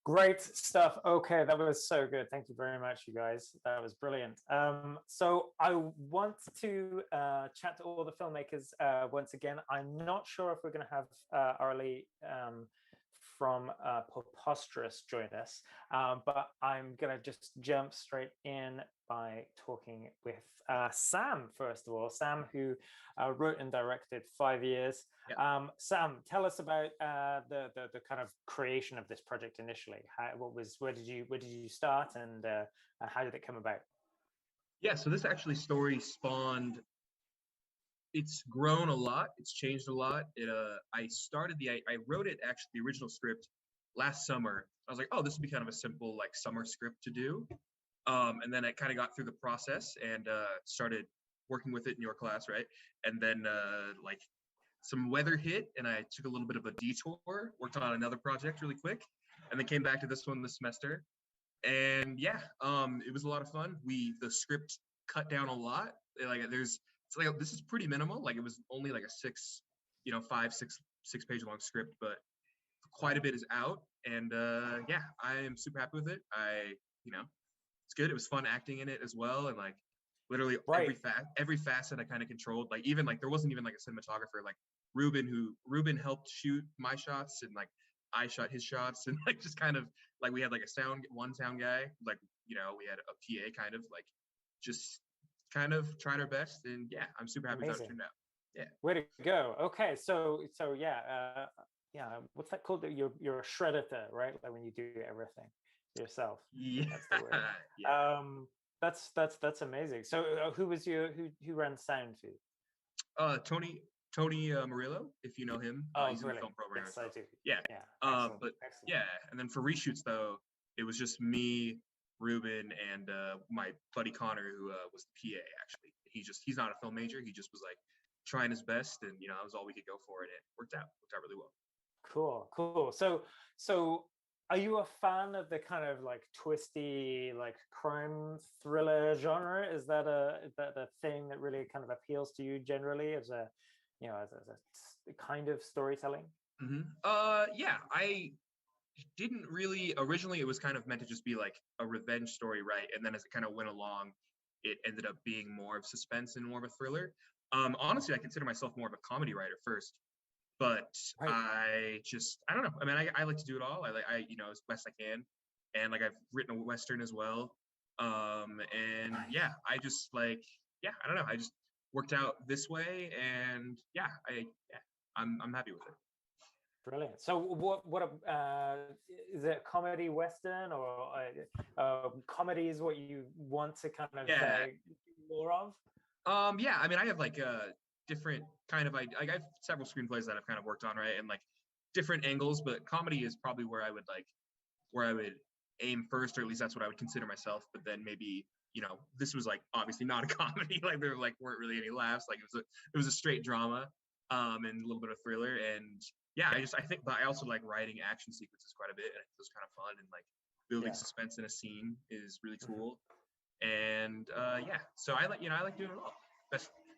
Great stuff. Okay, that was so good. Thank you very much, you guys. That was brilliant. So I want to chat to all the filmmakers once again. I'm not sure if we're going to have Arlie from Preposterous join us, but I'm going to just jump straight in by talking with Sam, first of all. Sam, who wrote and directed 5 years. Yep. Sam, tell us about the kind of creation of this project initially. Where did you start, and how did it come about? Yeah, so this actually story spawned. It's grown a lot. It's changed a lot. I wrote it actually, the original script, last summer. I was like, oh, this would be kind of a simple like summer script to do. And then I kind of got through the process and started working with it in your class, right? And then like some weather hit and I took a little bit of a detour, worked on another project really quick, and then came back to this one this semester. And yeah, it was a lot of fun. The script cut down a lot. This is pretty minimal. Like it was only like a six page long script, but quite a bit is out. And yeah, I am super happy with it. It's good. It was fun acting in it as well. And like literally every facet I kind of controlled. Like even like there wasn't even like a cinematographer. Like Ruben helped shoot my shots, and like I shot his shots, and like just kind of like we had like one sound guy. Like we had a PA kind of like just kind of tried our best, and yeah, I'm super happy with how it turned out. Yeah. Way to go. Okay, so yeah, what's that called? You're a shredditor, right? Like when you do everything yourself. Yeah. That's the word. Yeah. That's amazing. So who ran sound for you? Tony Murillo, if you know him. He's in the film program. Yes, I do. Yeah. Yeah. But excellent. yeah, and then for reshoots though, it was just me, Ruben, and my buddy Connor, who was the PA actually. He's not a film major. He just was like trying his best, and that was all we could go for, and it worked out really well. Cool. So are you a fan of the kind of like twisty like crime thriller genre? Is that a thing that really kind of appeals to you generally as a kind of storytelling? Mm-hmm. Yeah, I didn't really originally. It was kind of meant to just be like a revenge story, right? And then as it kind of went along, it ended up being more of suspense and more of a thriller. Honestly, I consider myself more of a comedy writer first, but I don't know. I mean, I like to do it all. I as best I can, and like I've written a Western as well. And yeah, I don't know. I just worked out this way, and I'm happy with it. Brilliant. So what is it, comedy Western, or comedy is what you want to kind of more of? Yeah, I mean, I have like a different kind of I have several screenplays that I've kind of worked on, right, and like different angles, but comedy is probably where I would aim first, or at least that's what I would consider myself. But then maybe this was like obviously not a comedy, like there weren't really any laughs, like it was a straight drama, and a little bit of thriller. And yeah, I think, but I also like writing action sequences quite a bit, and it was kind of fun, and like building suspense in a scene is really cool. And yeah, so I like doing it all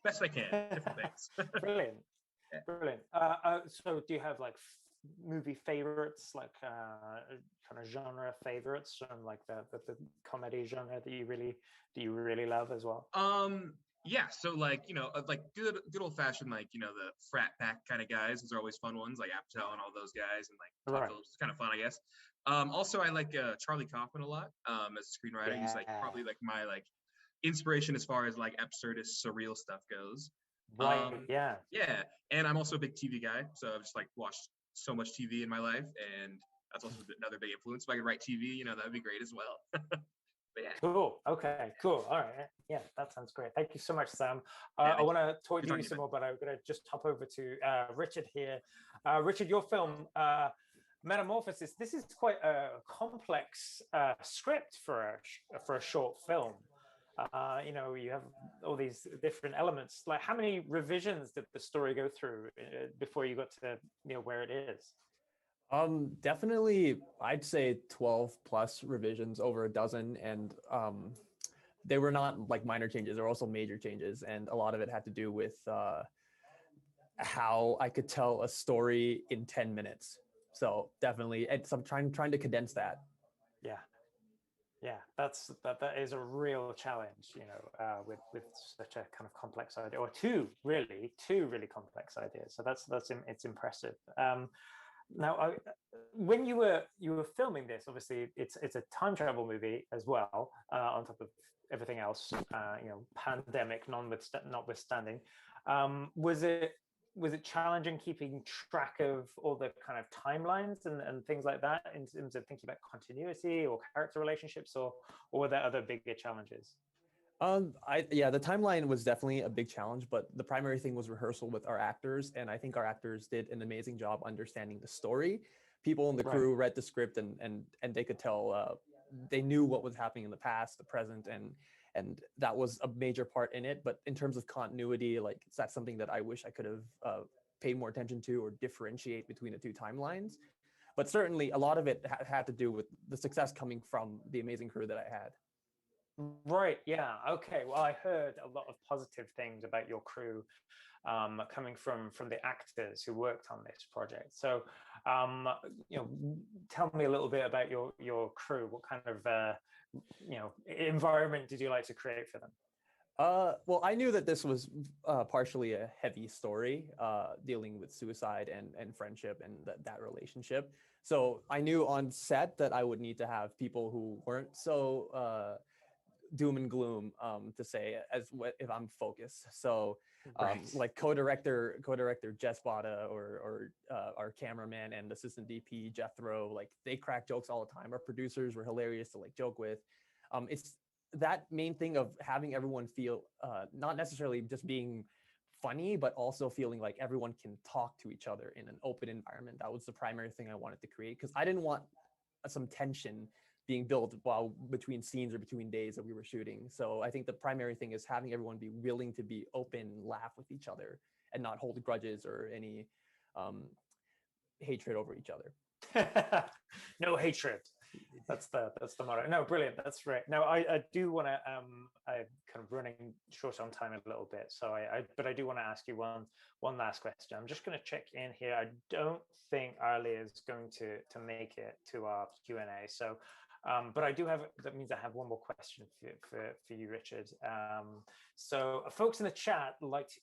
best I can, different things. Brilliant. So do you have like movie favorites, like kind of genre favorites from like the comedy genre that you really love as well? Yeah, so like like good old fashioned, like the frat pack kind of guys. Those are always fun ones, like Apatow and all those guys, and like Todd Phillips. It's kind of fun, I guess. Also, I like Charlie Kaufman a lot as a screenwriter. He's like probably like my like inspiration as far as like absurdist surreal stuff goes. Yeah, and I'm also a big TV guy, so I've just like watched so much TV in my life, and that's also another big influence. If I could write TV, that would be great as well. But yeah. Cool. Okay. Cool. All right. Yeah, that sounds great. Thank you so much, Sam. I want to talk to you some more, but I'm going to just hop over to Richard here. Richard, your film, Metamorphosis. This is quite a complex script for a short film. You have all these different elements. Like, how many revisions did the story go through before you got to where it is? Definitely, I'd say 12 plus revisions, over a dozen, and they were not like minor changes. There were also major changes, and a lot of it had to do with how I could tell a story in 10 minutes. So definitely, it's I'm trying to condense that. Yeah. Yeah, that is a real challenge, with such a kind of complex idea, or two really complex ideas. So it's impressive. Now, when you were filming this, obviously it's a time travel movie as well, on top of everything else, pandemic notwithstanding. Was it challenging keeping track of all the kind of timelines and things like that in terms of thinking about continuity or character relationships, or were there other bigger challenges? The timeline was definitely a big challenge, but the primary thing was rehearsal with our actors, and I think our actors did an amazing job understanding the story. People in the crew read the script and they could tell they knew what was happening in the past, the present, and that was a major part in it. But in terms of continuity, like that's something that I wish I could have paid more attention to or differentiate between the two timelines. But certainly a lot of it had to do with the success coming from the amazing crew that I had. Right. Yeah. Okay. Well, I heard a lot of positive things about your crew, coming from the actors who worked on this project. So, tell me a little bit about your crew. What kind of environment did you like to create for them? Well, I knew that this was partially a heavy story, dealing with suicide and friendship and that relationship. So I knew on set that I would need to have people who weren't so doom and gloom, to say, if I'm focused. So like co-director Jess Bada, or our cameraman and assistant DP Jethro, like they crack jokes all the time. Our producers were hilarious to like joke with. It's that main thing of having everyone feel not necessarily just being funny, but also feeling like everyone can talk to each other in an open environment. That was the primary thing I wanted to create, because I didn't want some tension being built while between scenes or between days that we were shooting. So I think the primary thing is having everyone be willing to be open, laugh with each other, and not hold grudges or any hatred over each other. No hatred. That's the motto. No, brilliant. That's right. Now I do want to I'm kind of running short on time a little bit, so but I do want to ask you one last question. I'm just going to check in here. I don't think Arlie is going to make it to our Q&A. So but I do have, that means I have one more question for you, Richard. So folks in the chat liked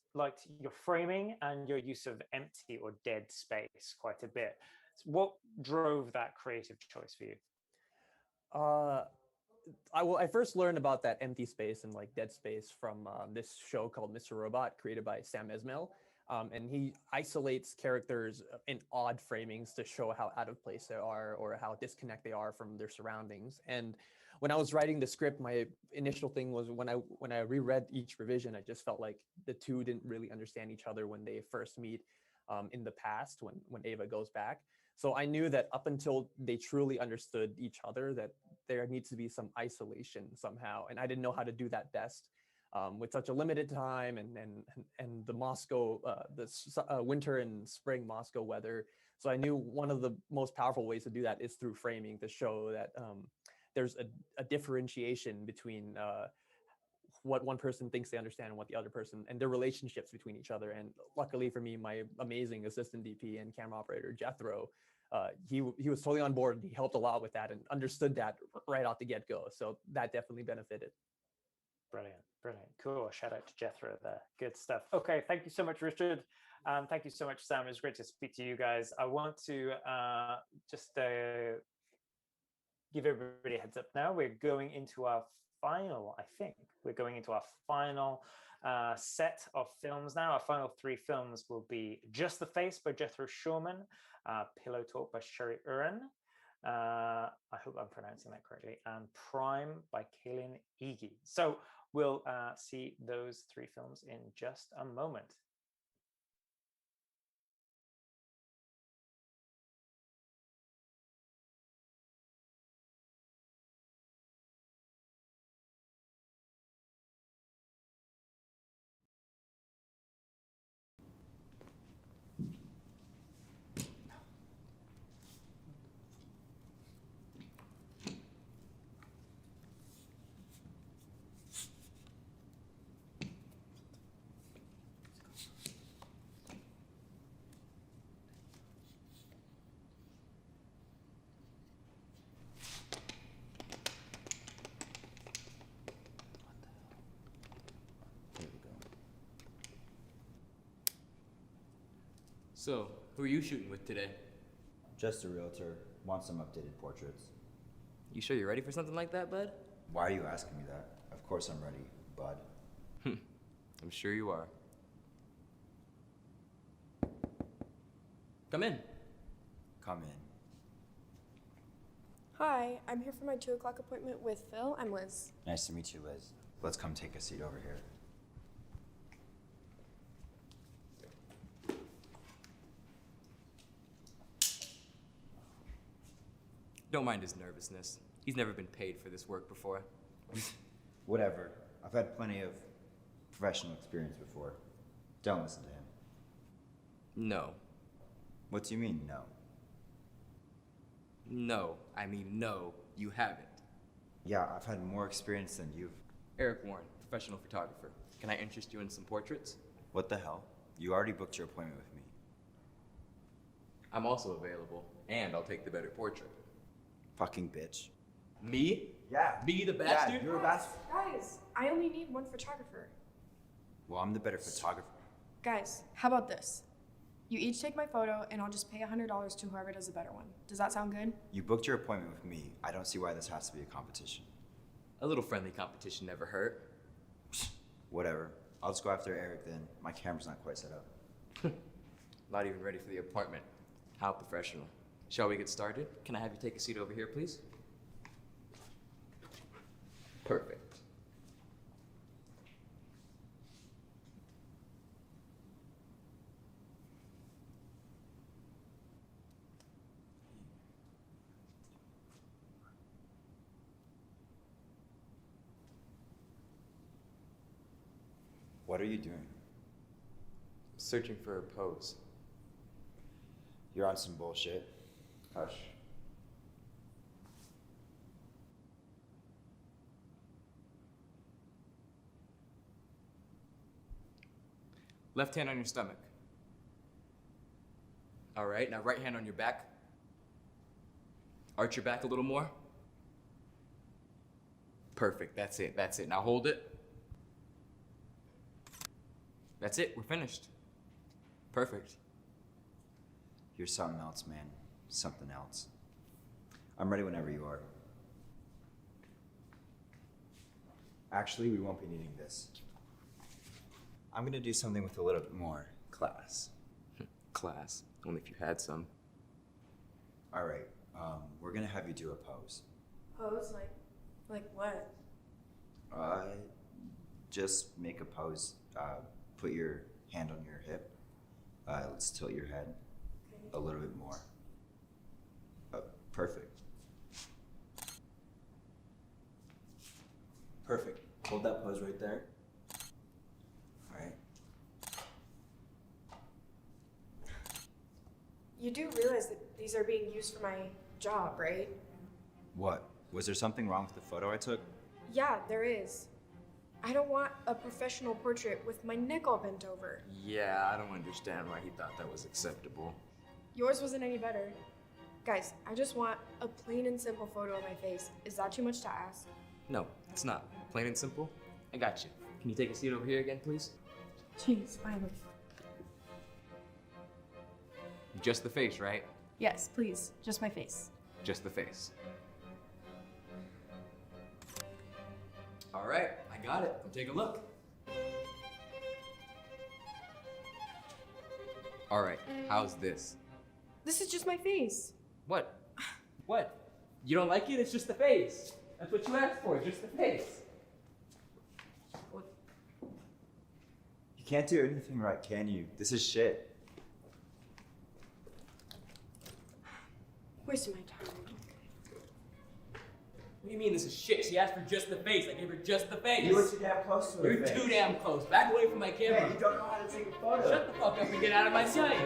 your framing and your use of empty or dead space quite a bit. So what drove that creative choice for you? I first learned about that empty space and like dead space from this show called Mr. Robot, created by Sam Esmail. And he isolates characters in odd framings to show how out of place they are or how disconnect they are from their surroundings. And when I was writing the script, my initial thing was when I reread each revision, I just felt like the two didn't really understand each other when they first meet in the past, when Ava goes back. So I knew that up until they truly understood each other, that there needs to be some isolation somehow. And I didn't know how to do that best. With such a limited time and the Moscow, winter and spring Moscow weather. So I knew one of the most powerful ways to do that is through framing, to show that there's a differentiation between what one person thinks they understand and what the other person, and their relationships between each other. And luckily for me, my amazing assistant DP and camera operator, Jethro, he was totally on board. He helped a lot with that and understood that right out the get-go. So that definitely benefited. Brilliant. Cool. Shout out to Jethro there. Good stuff. Okay. Thank you so much, Richard. Thank you so much, Sam. It was great to speak to you guys. I want to just give everybody a heads up now. We're going into our final, set of films now. Our final three films will be Just the Face by Jethro Shulman, Pillow Talk by Sherry Uren, I hope I'm pronouncing that correctly, and Prime by Kaylin Igi. So we'll see those three films in just a moment. So, who are you shooting with today? Just a realtor. Want some updated portraits. You sure you're ready for something like that, bud? Why are you asking me that? Of course I'm ready, bud. I'm sure you are. Come in. Come in. Hi, I'm here for my 2 o'clock appointment with Phil. I'm Liz. Nice to meet you, Liz. Let's come take a seat over here. Don't mind his nervousness. He's never been paid for this work before. Whatever. I've had plenty of professional experience before. Don't listen to him. No. What do you mean, no? No. I mean, no, you haven't. Yeah, I've had more experience than you've. Eric Warren, professional photographer. Can I interest you in some portraits? What the hell? You already booked your appointment with me. I'm also available, and I'll take the better portrait. Fucking bitch. Me? Yeah. Me, the bastard? Yeah, you're a bastard. Guys, I only need 1 photographer. Well, I'm the better photographer. Guys, how about this? You each take my photo, and I'll just pay $100 to whoever does a better one. Does that sound good? You booked your appointment with me. I don't see why this has to be a competition. A little friendly competition never hurt. Whatever. I'll just go after Eric then. My camera's not quite set up. Not even ready for the appointment. How professional. Shall we get started? Can I have you take a seat over here, please? Perfect. What are you doing? Searching for a pose. You're on some bullshit. Hush. Left hand on your stomach. All right, now right hand on your back. Arch your back a little more. Perfect, that's it, that's it. Now hold it. That's it, we're finished. Perfect. You're something else, man. Something else. I'm ready whenever you are. Actually, we won't be needing this. I'm gonna do something with a little bit more class. Class, only if you had some. All right, we're gonna have you do a pose. Pose? Like what? Just make a pose. Put your hand on your hip. Let's tilt your head a little bit more. Perfect. Perfect. Hold that pose right there. All right. You do realize that these are being used for my job, right? What? Was there something wrong with the photo I took? Yeah, there is. I don't want a professional portrait with my neck all bent over. Yeah, I don't understand why he thought that was acceptable. Yours wasn't any better. Guys, I just want a plain and simple photo of my face. Is that too much to ask? No, it's not. Plain and simple. I got you. Can you take a seat over here again, please? Jeez, finally. Just the face, right? Yes, please. Just my face. Just the face. All right, I got it. Come take a look. All right, how's this? This is just my face. What? What? You don't like it? It's just the face. That's what you asked for, just the face. What? You can't do anything right, can you? This is shit. Wasting my time. What do you mean this is shit? She asked for just the face. I gave her just the face. You were too damn close to her You're face. too damn close. Back away from my camera. Man, you don't know how to take a photo. Shut the fuck up and get out of my sight.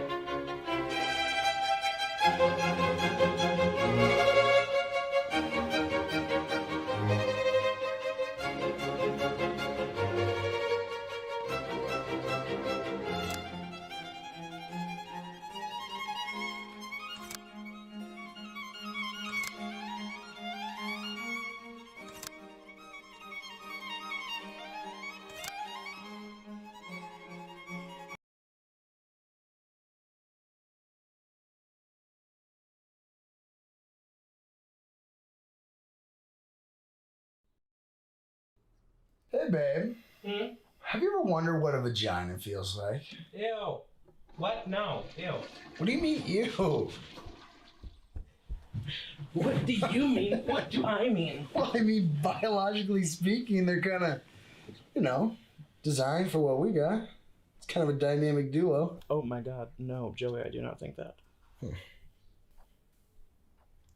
Hey, babe. Hmm? Have you ever wondered what a vagina feels like? Ew. What? No. Ew. What do you mean, ew? What do you mean? What do I mean? Well, I mean, biologically speaking, they're kind of, designed for what we got. It's kind of a dynamic duo. Oh my god, no, Joey, I do not think that.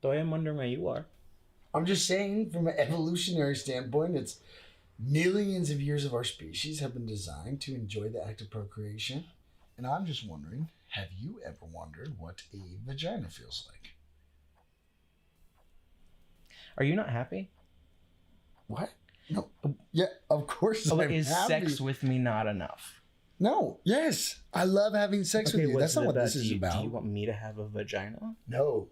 Though I am wondering where you are. I'm just saying, from an evolutionary standpoint, it's millions of years of our species have been designed to enjoy the act of procreation. And I'm just wondering, have you ever wondered what a vagina feels like? Are you not happy? What? No. Yeah, of course I'm Is happy. sex with me not enough? No. Yes. I love having sex with you. That's not what this is about. Do you want me to have a vagina? No.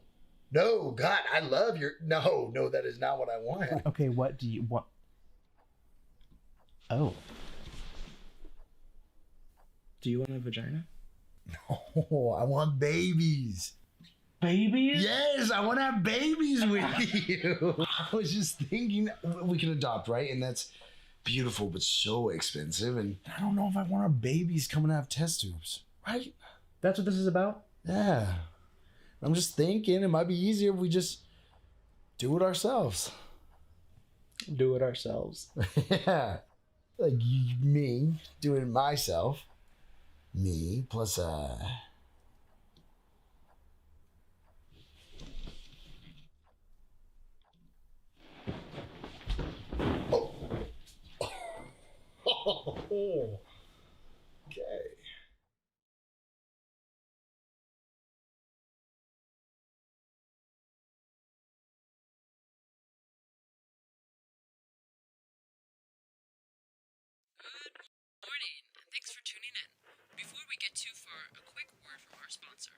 No, God, I love your... No, that is not what I want. Okay, what do you want? Oh. Do you want a vagina? No, I want babies. Babies? Yes, I want to have babies with you. I was just thinking we can adopt, right? And that's beautiful, but so expensive. And I don't know if I want our babies coming out of test tubes, right? That's what this is about? Yeah. I'm just thinking it might be easier if we just do it ourselves. Do it ourselves. Yeah. Like me doing it myself. Me plus Oh. Okay. Morning, and thanks for tuning in. Before we get too far, a quick word from our sponsor.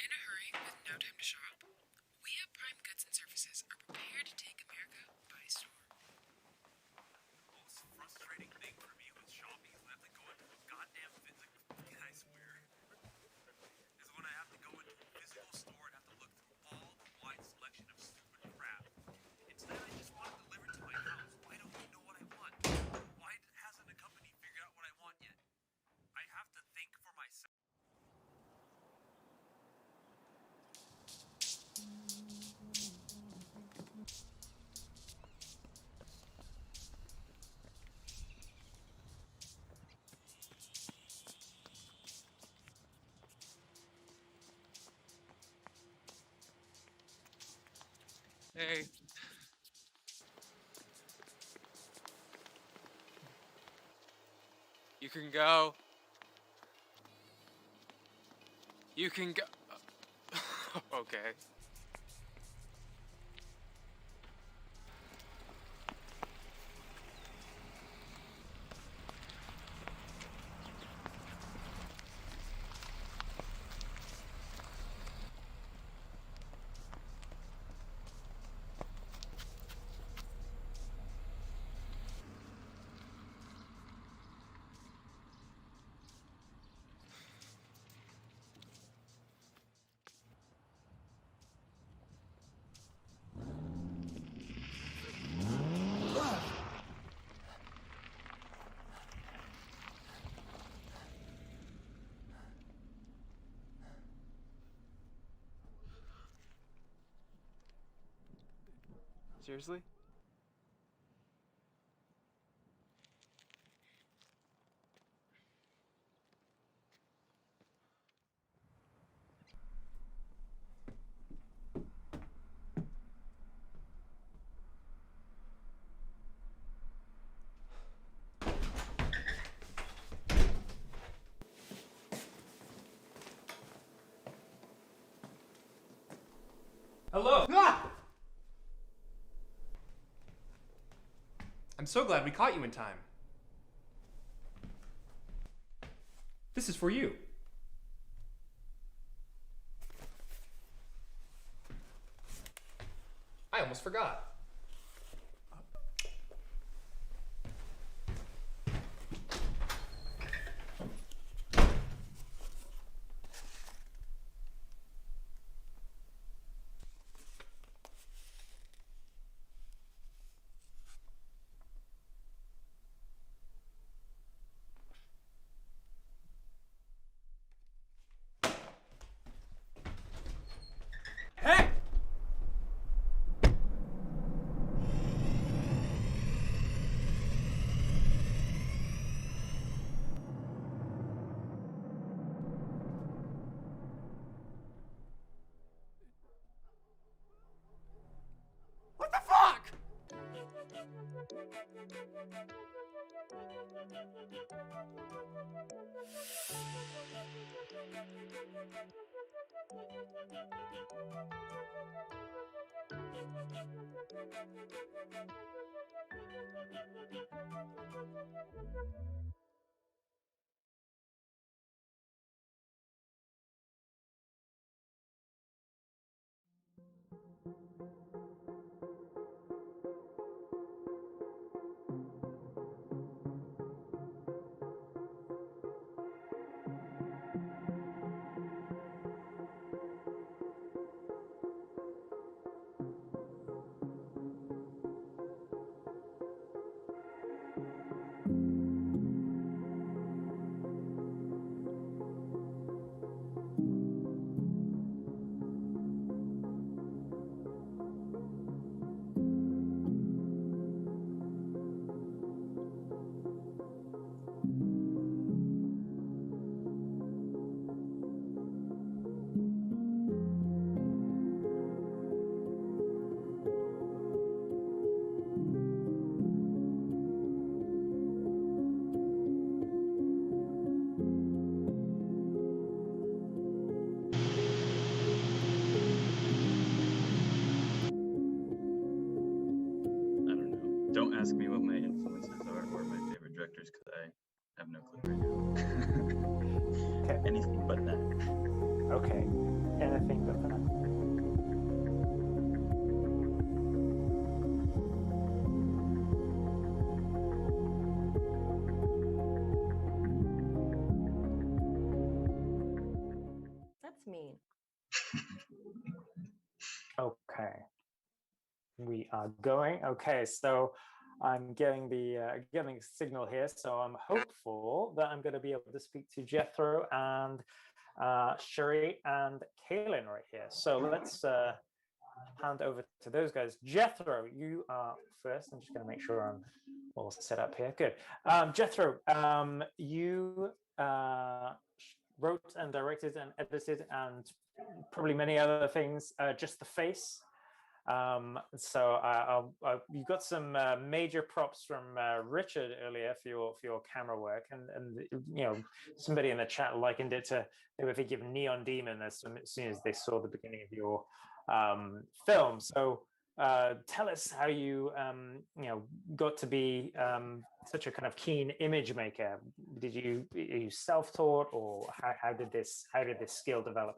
In a hurry with no time to shop, we at Prime Goods and Services are prepared to take America by storm. The most frustrating thing for me with shopping is when I have to go into a goddamn physical, I swear, is when I have to go into a physical store and have to look through all the wide selection of stupid crap. Instead, I just want it delivered to my house. Why don't you know what I want? Why hasn't a company figured out what I want yet? I have to think for myself. Hey. You can go. You can go. Okay. Seriously? Hello! Ah! I'm so glad we caught you in time. This is for you. I almost forgot. Don't ask me what my influences are or my favorite directors because I have no clue right now. Anything but that. Okay. Anything but that. That's mean. Okay. We are going. Okay, so I'm getting getting a signal here, so I'm hopeful that I'm going to be able to speak to Jethro and Sherry and Kaylin right here. So let's hand over to those guys. Jethro, you are first. I'm just going to make sure I'm all set up here. Good. Jethro, you wrote and directed and edited and probably many other things. Just the Face. So you got some major props from Richard earlier for your camera work, and you know, somebody in the chat likened it to, they were thinking of Neon Demon as soon as they saw the beginning of your film. So tell us how you you know, got to be such a kind of keen image maker. Are you self-taught, or how did this skill develop?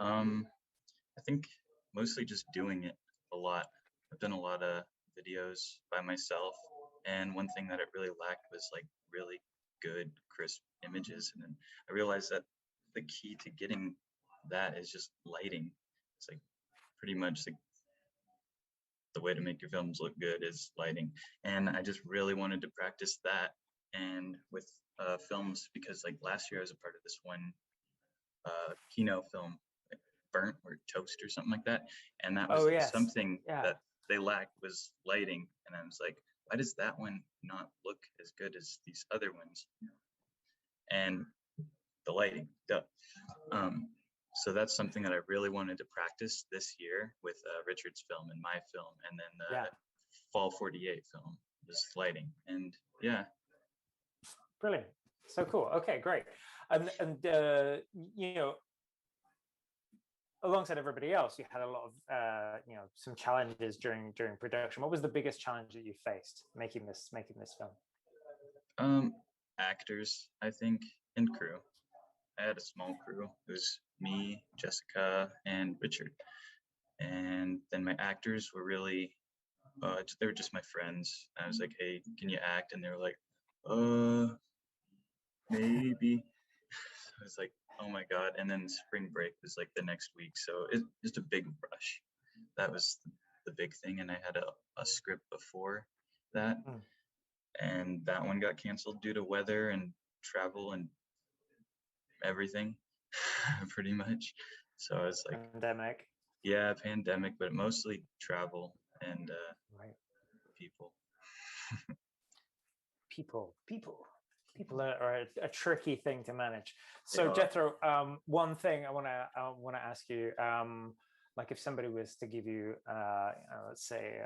I think mostly just doing it a lot. I've done a lot of videos by myself, and one thing that it really lacked was like really good crisp images. And then I realized that the key to getting that is just lighting. It's like pretty much the way to make your films look good is lighting, and I just really wanted to practice that. And with films, because like last year I was a part of this one KINO film, Burnt or Toast or something like that, and that was something that they lacked was lighting. And I was like, why does that one not look as good as these other ones? And the lighting, duh. So that's something that I really wanted to practice this year with Richard's film and my film, and then the Fall 48 film was lighting. And yeah, brilliant. So cool. Okay, great. And you know, alongside everybody else, you had a lot of you know, some challenges during production. What was the biggest challenge that you faced making this film? Actors, I think, and crew. I had a small crew. It was me, Jessica, and Richard. And then my actors were really they were just my friends. I was like, hey, can you act? And they were like, maybe. So I was like, oh my God. And then spring break was like the next week. So it's just a big rush. That was the big thing. And I had a script before that. And that one got canceled due to weather and travel and everything, pretty much. So I was like, pandemic. Yeah, pandemic, but mostly travel and people. People are a tricky thing to manage. So Jethro, one thing I want to ask you, like if somebody was to give you, let's say,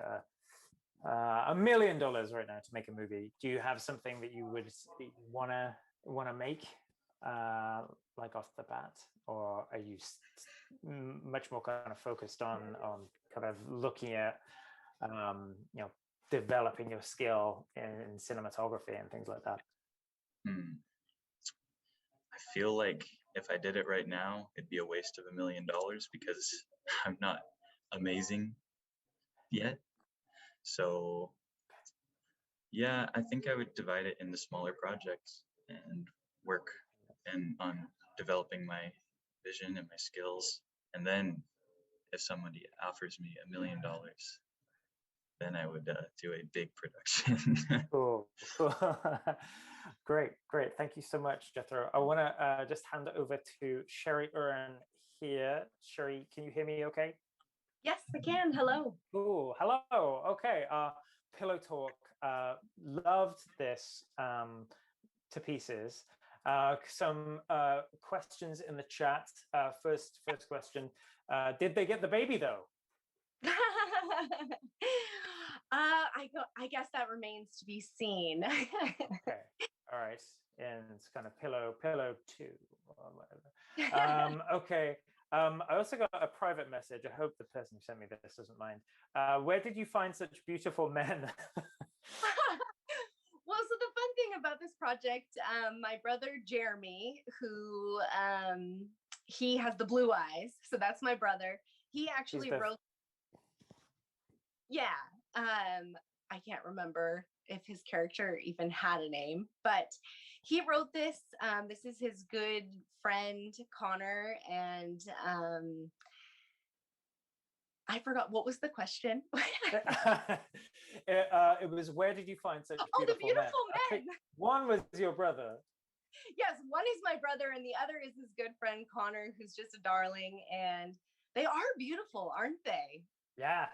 $1 million right now to make a movie. Do you have something that you would wanna make, like off the bat, or are you much more kind of focused on kind of looking at developing your skill in cinematography and things like that? I feel like if I did it right now, it'd be a waste of $1 million because I'm not amazing yet. So yeah, I think I would divide it into smaller projects and work on developing my vision and my skills. And then if somebody offers me $1 million, then I would do a big production. Cool. Great. Thank you so much, Jethro. I want to just hand it over to Sherry Uran here. Sherry, can you hear me okay? Yes, I can. Hello. Cool. Hello. Okay. Pillow Talk. Loved this to pieces. Some questions in the chat. First question. Did they get the baby though? I guess that remains to be seen. Okay. All right. And it's kind of pillow 2 or whatever. Okay. I also got a private message. I hope the person who sent me this doesn't mind. Where did you find such beautiful men? Well, so the fun thing about this project, my brother Jeremy, who he has the blue eyes, so that's my brother. He actually wrote. Yeah, I can't remember if his character even had a name, but he wrote this. This is his good friend Connor, and I forgot, what was the question? It was, where did you find such beautiful the beautiful men. One was your brother. Yes, one is my brother, and the other is his good friend Connor, who's just a darling, and they are beautiful, aren't they? Yeah.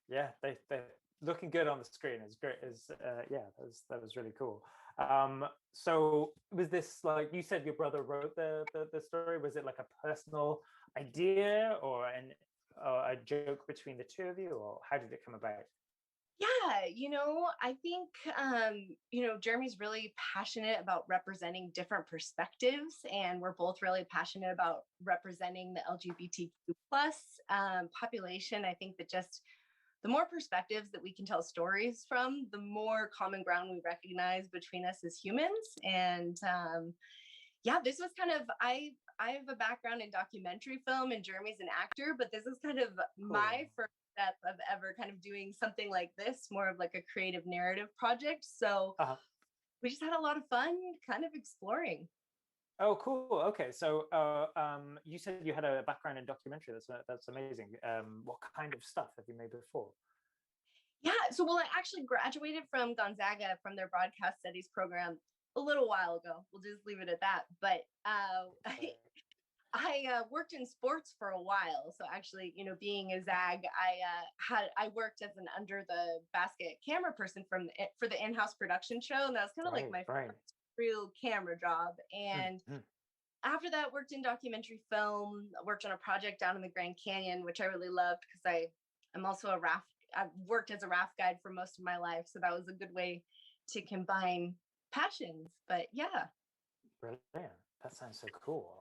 yeah, they're looking good on the screen. It's great. That was really cool. So was this, like you said, your brother wrote the story? Was it like a personal idea or a joke between the two of you, or how did it come about? Yeah, I think, Jeremy's really passionate about representing different perspectives, and we're both really passionate about representing the LGBTQ plus population. I think that just the more perspectives that we can tell stories from, the more common ground we recognize between us as humans. And this was kind of, I have a background in documentary film, and Jeremy's an actor, but this is kind of my first step of ever kind of doing something like this, more of like a creative narrative project. So we just had a lot of fun kind of exploring. Oh, cool. Okay, so you said you had a background in documentary. That's amazing. What kind of stuff have you made before? Yeah, so I actually graduated from Gonzaga from their broadcast studies program a little while ago. We'll just leave it at that. But I worked in sports for a while. So actually, being a ZAG, I worked as an under the basket camera person for the in-house production show, and that was kind of like my first real camera job. And after that, worked in documentary film. Worked on a project down in the Grand Canyon, which I really loved because I'm also I've worked as a raft guide for most of my life, so that was a good way to combine passions. But yeah, brilliant. That sounds so cool.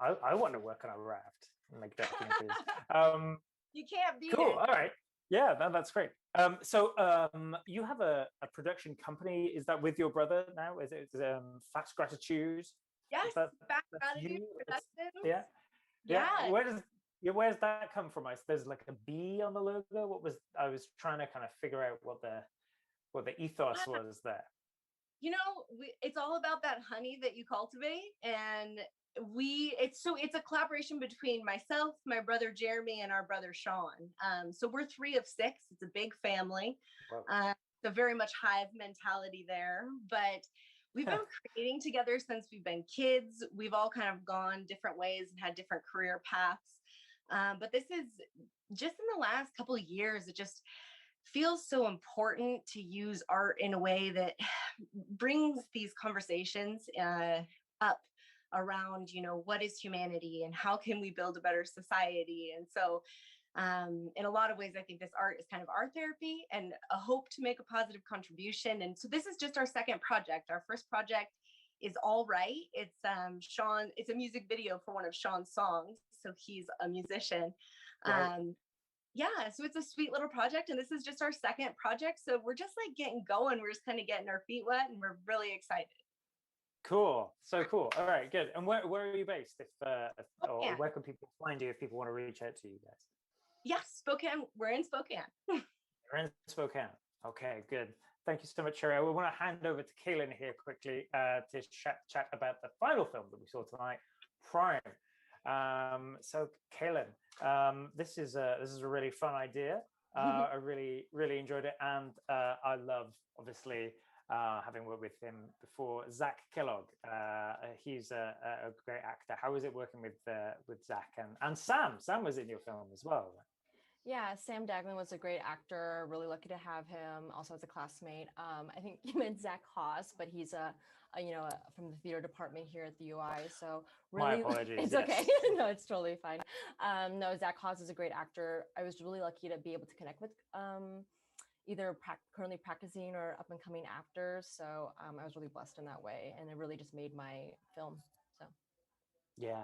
I want to work on a raft and make documentaries. You can't beat cool. it. All right. Yeah, that's great. So you have a production company. Is that with your brother now? Is it Fast Gratitude? Yes, Fast Gratitude Productions. Yeah. Where's that come from? There's like a bee on the logo. I was trying to kind of figure out what the ethos was there. It's all about that honey that you cultivate, and it's a collaboration between myself, my brother Jeremy, and our brother Sean. So we're 3 of 6. It's a big family. So very much hive mentality there, but we've been creating together since we've been kids. We've all kind of gone different ways and had different career paths. But this is just in the last couple of years, it just feels so important to use art in a way that brings these conversations up around, what is humanity and how can we build a better society? And so In a lot of ways, I think this art is kind of our therapy and a hope to make a positive contribution. And so this is just our second project. Our first project is All Right. It's Sean, it's a music video for one of Sean's songs. So he's a musician. Right. Yeah, so it's a sweet little project, and this is just our second project. So we're just like getting going. We're just kind of getting our feet wet, and we're really excited. Cool. So cool. All right, good. And where are you based? Or Spokane. where can people find you if people want to reach out to you guys? Yes, Spokane. We're in Spokane. We're in Spokane. Okay, good. Thank you so much, Sherry. We want to hand over to Kaylin here quickly to chat about the final film that we saw tonight, Prime. So Kaylin, this is a really fun idea. I really enjoyed it, and I love obviously having worked with him before. Zach Kellogg, he's a great actor. How was it working with Zach and Sam? Sam was in your film as well. Yeah, Sam Dagman was a great actor. Really lucky to have him. Also as a classmate. I think you meant Zach Haas, but he's from the theater department here at the UI. So really, my apologies. It's yes. okay. No, it's totally fine. No, Zach Haas is a great actor. I was really lucky to be able to connect with either currently practicing or up and coming actors. So I was really blessed in that way, and it really just made my film. So yeah.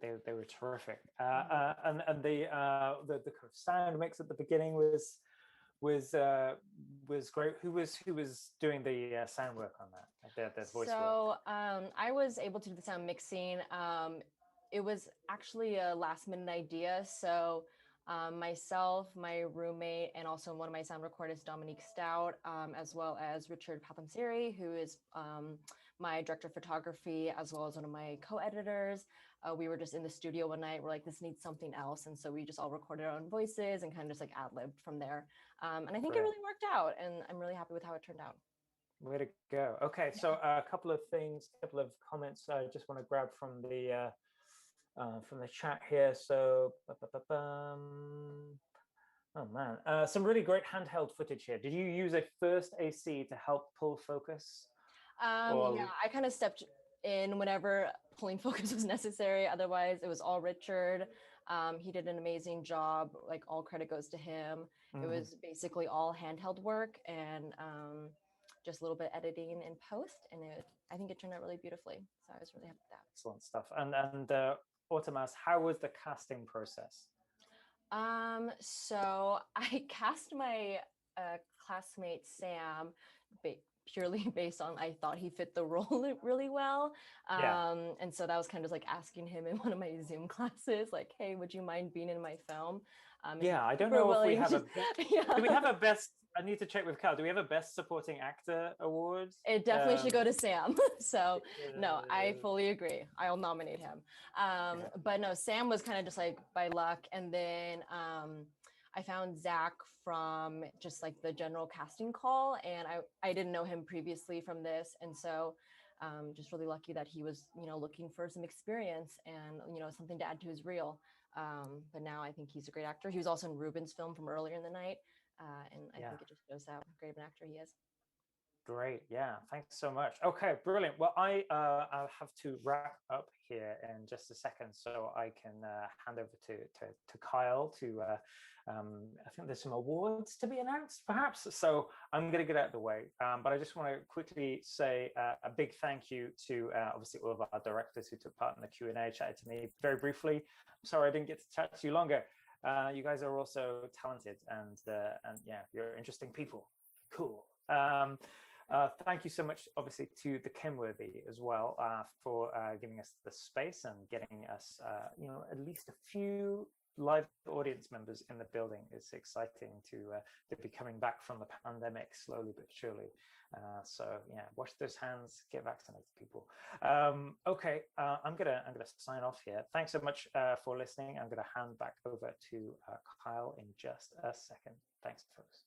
They were terrific, and the kind of sound mix at the beginning was great. Who was doing the sound work on that? The voice work. I was able to do the sound mixing. It was actually a last minute idea. So myself, my roommate, and also one of my sound recorders, Dominique Stout, as well as Richard Pathamsiri, who is my director of photography, as well as one of my co-editors. We were just in the studio one night. We're like, this needs something else. And so we just all recorded our own voices and kind of just like ad-libbed from there. And I think it really worked out. And I'm really happy with how it turned out. Way to go. Okay, so a couple of things, a couple of comments I just want to grab from the chat here. So, oh man, some really great handheld footage here. Did you use a first AC to help pull focus? Yeah, I kind of stepped in whenever pulling focus was necessary. Otherwise, it was all Richard. He did an amazing job. Like, all credit goes to him. It was basically all handheld work and just a little bit editing in post, and I think it turned out really beautifully. So I was really happy with that. Excellent stuff. And Automas, how was the casting process? So I cast my classmate Sam purely based on I thought he fit the role really well. And so that was kind of like asking him in one of my Zoom classes, like, hey, would you mind being in my film? I don't know if we have do we have a best, I need to check with Cal, do we have a best supporting actor award? It definitely should go to Sam. So no, I fully agree. I'll nominate him. But no, Sam was kind of just like by luck. And then I found Zach from just like the general casting call, and I didn't know him previously from this. And so just really lucky that he was, looking for some experience and, something to add to his reel. But now I think he's a great actor. He was also in Ruben's film from earlier in the night. And I think it just shows how great of an actor he is. Great. Yeah. Thanks so much. Okay, brilliant. Well, I'll have to wrap up here in just a second, so I can hand over to Kyle to, I think there's some awards to be announced, perhaps. So I'm going to get out of the way. But I just want to quickly say a big thank you to obviously all of our directors who took part in the Q&A, chatted to me very briefly. I'm sorry I didn't get to chat to you longer. You guys are also talented and yeah, you're interesting people. Cool. Thank you so much, obviously, to the Kenworthy as well for giving us the space and getting us, at least a few live audience members in the building. It's exciting to be coming back from the pandemic slowly but surely. So yeah, wash those hands, get vaccinated, people. Okay, I'm gonna sign off here. Thanks so much for listening. I'm gonna hand back over to Kyle in just a second. Thanks, folks.